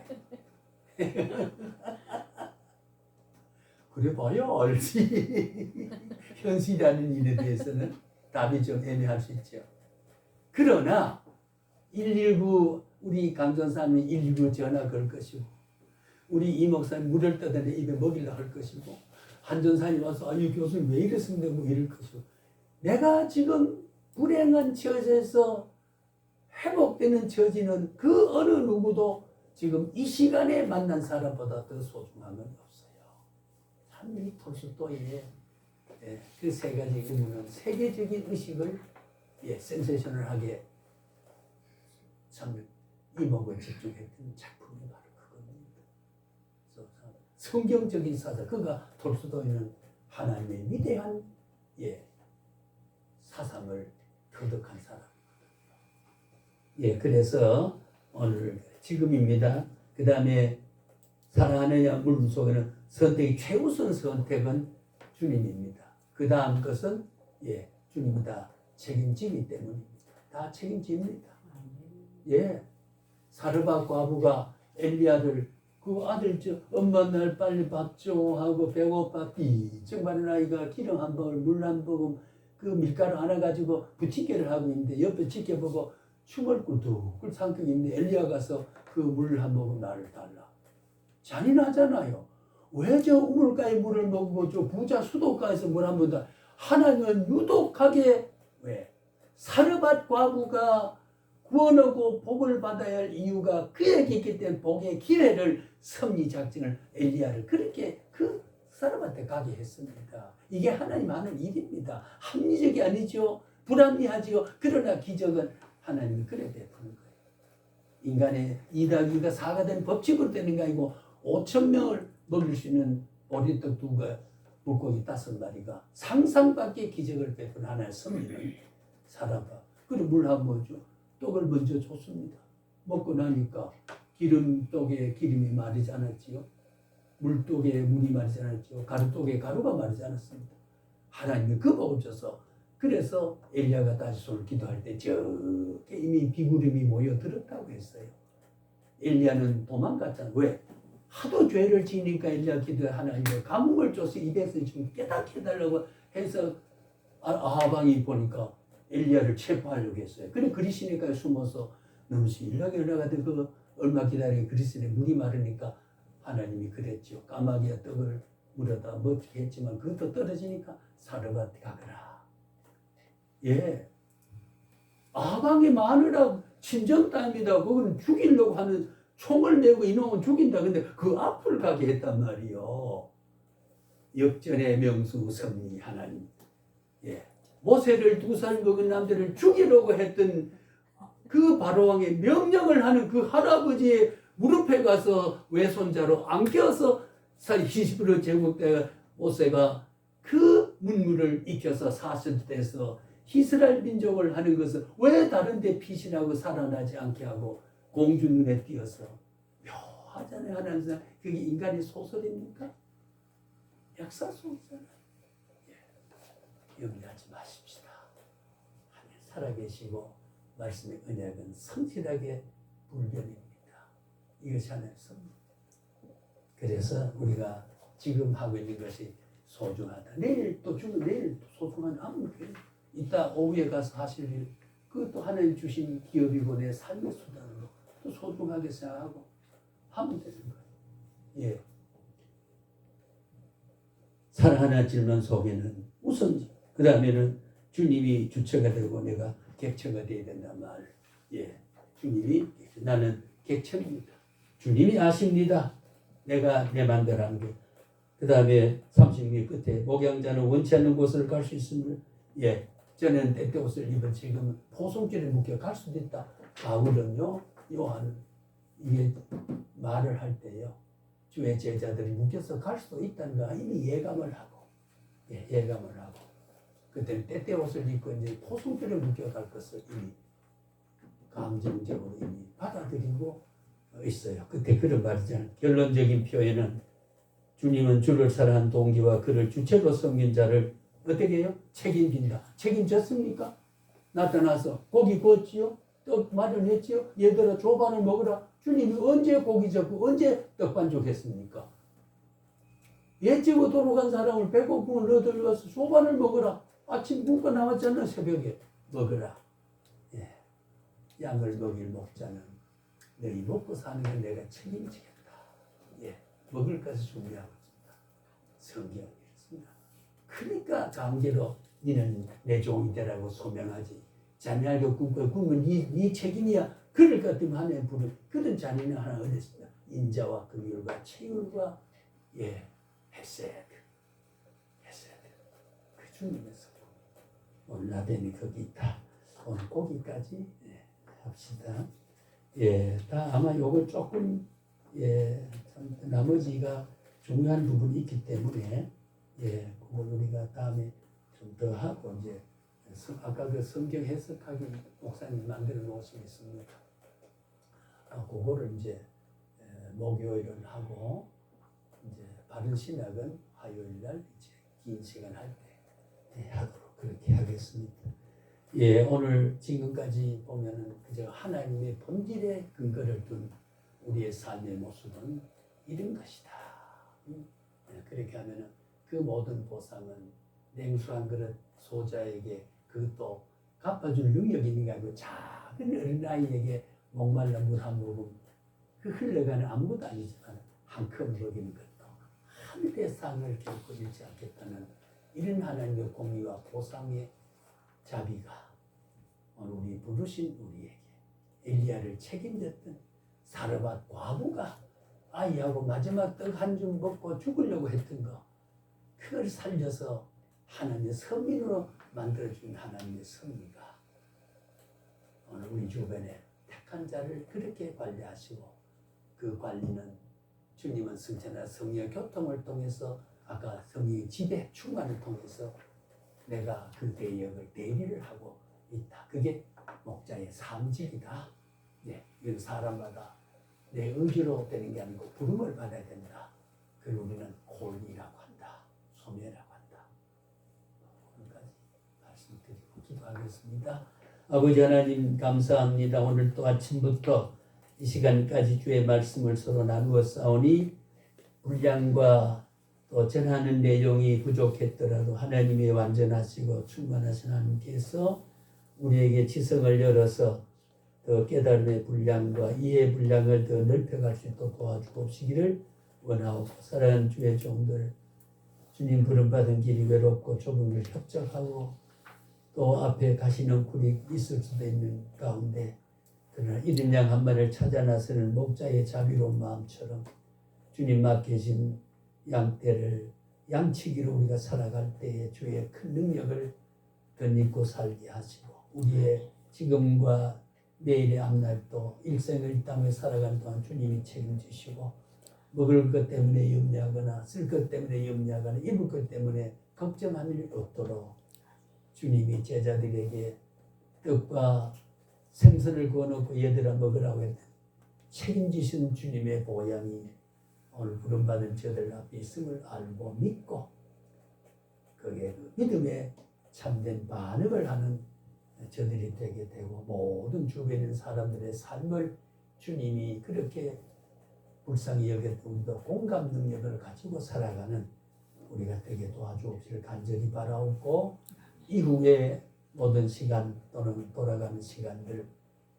그래 봐요 알지. 현실이라는 일에 대해서는 답이 좀 애매할 수 있죠. 그러나 119 우리 강전사님이 119 전화 걸 것이고 우리 이목사님 물을 떠다 내 입에 먹이려 할 것이고 한전사님 와서 이 교수님 왜 이랬습니까? 뭐 이럴 것이고 내가 지금 불행한 처지에서 회복되는 처지는 그 어느 누구도 지금 이 시간에 만난 사람보다 더 소중한 건 없어요. 참 이 톨스토이의 그 세 가지 의미는 세계적인 의식을 센세셔널하게 참 이목을 집중했던 작품이 바로 그겁니다. 성경적인 사상, 그가 톨스토이는 하나님의 위대한 사상을 터득한 사람. 그래서 오늘 지금입니다. 그 다음에 사랑하느냐 물론 속에는 선택이 최우선 선택은 주님입니다. 그 다음 것은 주님이 다 책임지기 때문입니다. 다 책임집니다. 사르밧 과부가 엘리야를 그 아들 엄마 날 빨리 밥 줘 하고 배고파 삐쩍마른 아이가 기름 한 방울 물 한 모금 그 밀가루 하나 가지고 부침개를 하고 있는데 옆에 지켜보고 춤을 꿀뚝꿀 삼키고 있는데 엘리야 가서 그 물 한 모금 나를 달라. 잔인하잖아요. 왜 저 우물가에 물을 먹고 저 부자 수도가에서 물 한 번 더. 하나님은 유독하게 왜 사르밧 과부가 구원하고 복을 받아야 할 이유가 그에게 있기 때문에 복의 기회를 섭리 작전을 엘리야를 그렇게 그 사람한테 가게 했습니다. 이게 하나님 하는 일입니다. 합리적이 아니죠. 불합리하지요. 그러나 기적은 하나님이 그래 베푸는 거예요. 인간의 2+2가 4가 되는 법칙으로 되는 게 아니고 5,000명을 먹일 수 있는 보리떡 2개, 물고기 5마리가 상상 밖의 기적을 베푼 하나의 섭리는 살아봐. 그리고 물 한 번 줘. 떡을 먼저 줬습니다. 먹고 나니까 기름떡에 기름이 마르지 않았지요. 물떡에 물이 마르지 않았지요. 가루떡에 가루가 마르지 않았습니다. 하나님이 그 복을 줘서 그래서 엘리야가 다시 손을 기도할 때 저게 이미 비구름이 모여들었다고 했어요. 엘리야는 도망갔잖아요. 왜? 하도 죄를 지니까 엘리야 기도에 하나님의 감흥을 줘서 이 백성이 좀 깨닫게 해달라고 해서 아하방이 보니까 엘리야를 체포하려고 했어요. 그래 그리시니까 숨어서 너무 신나게 올라가던 그 얼마 기다리고 그리스에 물이 마르니까 하나님이 그랬죠. 까마귀가 떡을 물어다 먹게 했지만 그것도 떨어지니까 사르밧 가거라. 아방의 마누라 친정 땅이다. 그거는 죽이려고 하는 총을 메고 이놈은 죽인다. 근데 그 앞을 가게 했단 말이요. 역전의 명수 섭리 하나님. 모세를 2살 먹은 남자를 죽이려고 했던 그 바로왕의 명령을 하는 그 할아버지의 무릎에 가서 외손자로 안겨서 히브리 제국 때 모세가 그 문물을 익혀서 사슬돼서 이스라엘 민족을 하는 것을 왜 다른 데 피신하고 살아나지 않게 하고 공주 눈에 띄어서 묘하잖아요. 하나님 그게 인간의 소설입니까? 역사 소설이잖아요. 염려하지 마십시다. 하나님 살아계시고 말씀의 은혜는 성실하게 불변입니다. 이것이 하나님의 섭리입니다. 그래서 우리가 지금 하고 있는 것이 소중하다. 내일 또 죽으면 내일 소중한 아무 이따 오후에 가서 하실 일, 그것도 하나님 주신 기업이고 내 삶의 수단으로 또 소중하게 생각하고 하면 되는 거예요. 예. 사랑하는 질문 속에는 우선 그 다음에는 주님이 주체가 되고 내가 객체가 되어야 된단 말. 예. 주님이 나는 객체입니다. 주님이 아십니다. 내가 내 맘대로 하는 게. 그 다음에 32 끝에 목양자는 원치 않는 곳을 갈 수 있으므로 예. 저는 때때 옷을 입은 지금 포송길에 묶여 갈 수도 있다. 바울은요. 요한 이게 말을 할 때요. 주의 제자들이 묶여서 갈 수도 있다는 거 이미 예감을 하고 예감을 하고 그때는 때때 옷을 입고 이제 포송길에 묶여갈 것을 이미 감정적으로 이미 받아들이고 있어요. 그때 그런 말이잖아요. 결론적인 표현은 주님은 주를 사랑한 동기와 그를 주체로 섬긴 자를 어떻게 해요? 책임진다. 책임졌습니까? 나타나서 고기 구웠지요? 떡 마련했지요? 얘들아 조반을 먹으라. 주님이 언제 고기 잡고 언제 떡 반죽했습니까? 예 찍어 돌아간 사람을 배고픔을 얻으려서 조반을 먹으라. 아침 굶고 나왔잖아. 새벽에 먹으라. 예. 양을 먹일 목자는 너희 먹고 사는 건 내가 책임지겠다. 예. 먹을 것을 준비하고 있습니다. 성경이 이렇습니다. 그러니까 강제로 너는 내 종이 되라고 소명하지. 자네하고 굶으면 네 책임이야. 그럴 것 같으면 하나님 부르. 그런 자네는 하나 얻었습니다. 인자와 긍휼과 체휼과 예. 헤세드. 그 주님의 성품. 오늘 나뱀이 거기 있다. 오늘 거기까지 예, 합시다. 예, 다 아마 요걸 조금 예, 참 나머지가 중요한 부분이 있기 때문에 예, 그걸 우리가 다음에 좀 더 하고 이제 아까 그 성경 해석하기 목사님 만들어 놓으신 게 있습니다. 그거를 이제 목요일은 하고 이제 바른 신학은 화요일 날 이제 긴 시간 할 때 하도록 그렇게 하겠습니다. 예, 오늘 지금까지 보면은 그저 하나님의 본질의 근거를 둔 우리의 삶의 모습은 이런 것이다. 그렇게 하면은 그 모든 보상은 냉수한 그릇 소자에게 그것도 갚아줄 능력이 있는 게 아니고 작은 어린아이에게 목말라 물 한 모금 그 흘러가는 아무것도 아니지만 한 컵 먹이는 것도 하늘의 상을 결코 잃지 않겠다는 이런 하나님의 공의와 보상의 자비가 오늘 우리 부르신 우리에게 엘리야를 책임졌던 사르밧 과부가 아이하고 마지막 떡 한 줌 먹고 죽으려고 했던 거 그걸 살려서 하나님의 선민으로 만들어준 하나님의 섭리가 오늘 우리 주변에 택한 자를 그렇게 관리하시고 그 관리는 주님은 승천한 성령의 교통을 통해서 아까 성령의 지배 충만을 통해서 내가 그 대역을 대리를 하고 있다. 그게 목자의 삶직이다. 네, 이건 사람마다 내 의지로 되는 게 아니고 부름을 받아야 된다. 그걸 우리는 콜이라고 한다. 소명이라고 한다. 오늘까지 말씀드리고 기도하겠습니다. 아버지 하나님 감사합니다. 오늘 또 아침부터 이 시간까지 주의 말씀을 서로 나누어 싸우니 분량과 또 전하는 내용이 부족했더라도 하나님이 완전하시고 충만하신 하나님께서 우리에게 지성을 열어서 더 깨달음의 분량과 이해의 분량을 더 넓혀갈 수 있도록 도와주옵시기를 원하옵고 사랑하는 주의 종들 주님 부름받은 길이 외롭고 좁은 길 협적하고 또 앞에 가시는 굴이 있을 수도 있는 가운데 그러나 이른 양 한 마리를 찾아 나서는 목자의 자비로운 마음처럼 주님 맡기신 양떼를 양치기로 우리가 살아갈 때에 주의 큰 능력을 덧입고 살게 하시고 우리의 지금과 내일의 앞날도 일생을 이 땅에 살아가는 동안 주님이 책임지시고 먹을 것 때문에 염려하거나 쓸 것 때문에 염려하거나 입을 것 때문에 걱정할 일이 없도록 주님이 제자들에게 떡과 생선을 구워놓고 얘들아 먹으라고 했던 책임지신 주님의 보양이 오늘 부름받은 저들 앞에 있음을 알고 믿고 그게 믿음에 참된 반응을 하는 저들이 되게 되고 모든 주변에 있는 사람들의 삶을 주님이 그렇게 불쌍히 여겼던 우리도 공감 능력을 가지고 살아가는 우리가 되게 도와주옵시길 간절히 바라옵고 이후에 모든 시간 또는 돌아가는 시간들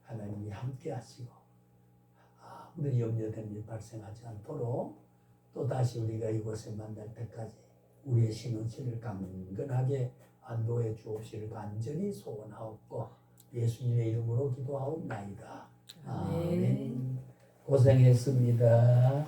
하나님이 함께 하시고 아무런 염려된 일 발생하지 않도록 또 다시 우리가 이곳에 만날 때까지 우리의 신혼신을 강건하게 안도해 주옵시를 간절히 소원하옵고 예수님의 이름으로 기도하옵나이다. 아멘. 고생했습니다.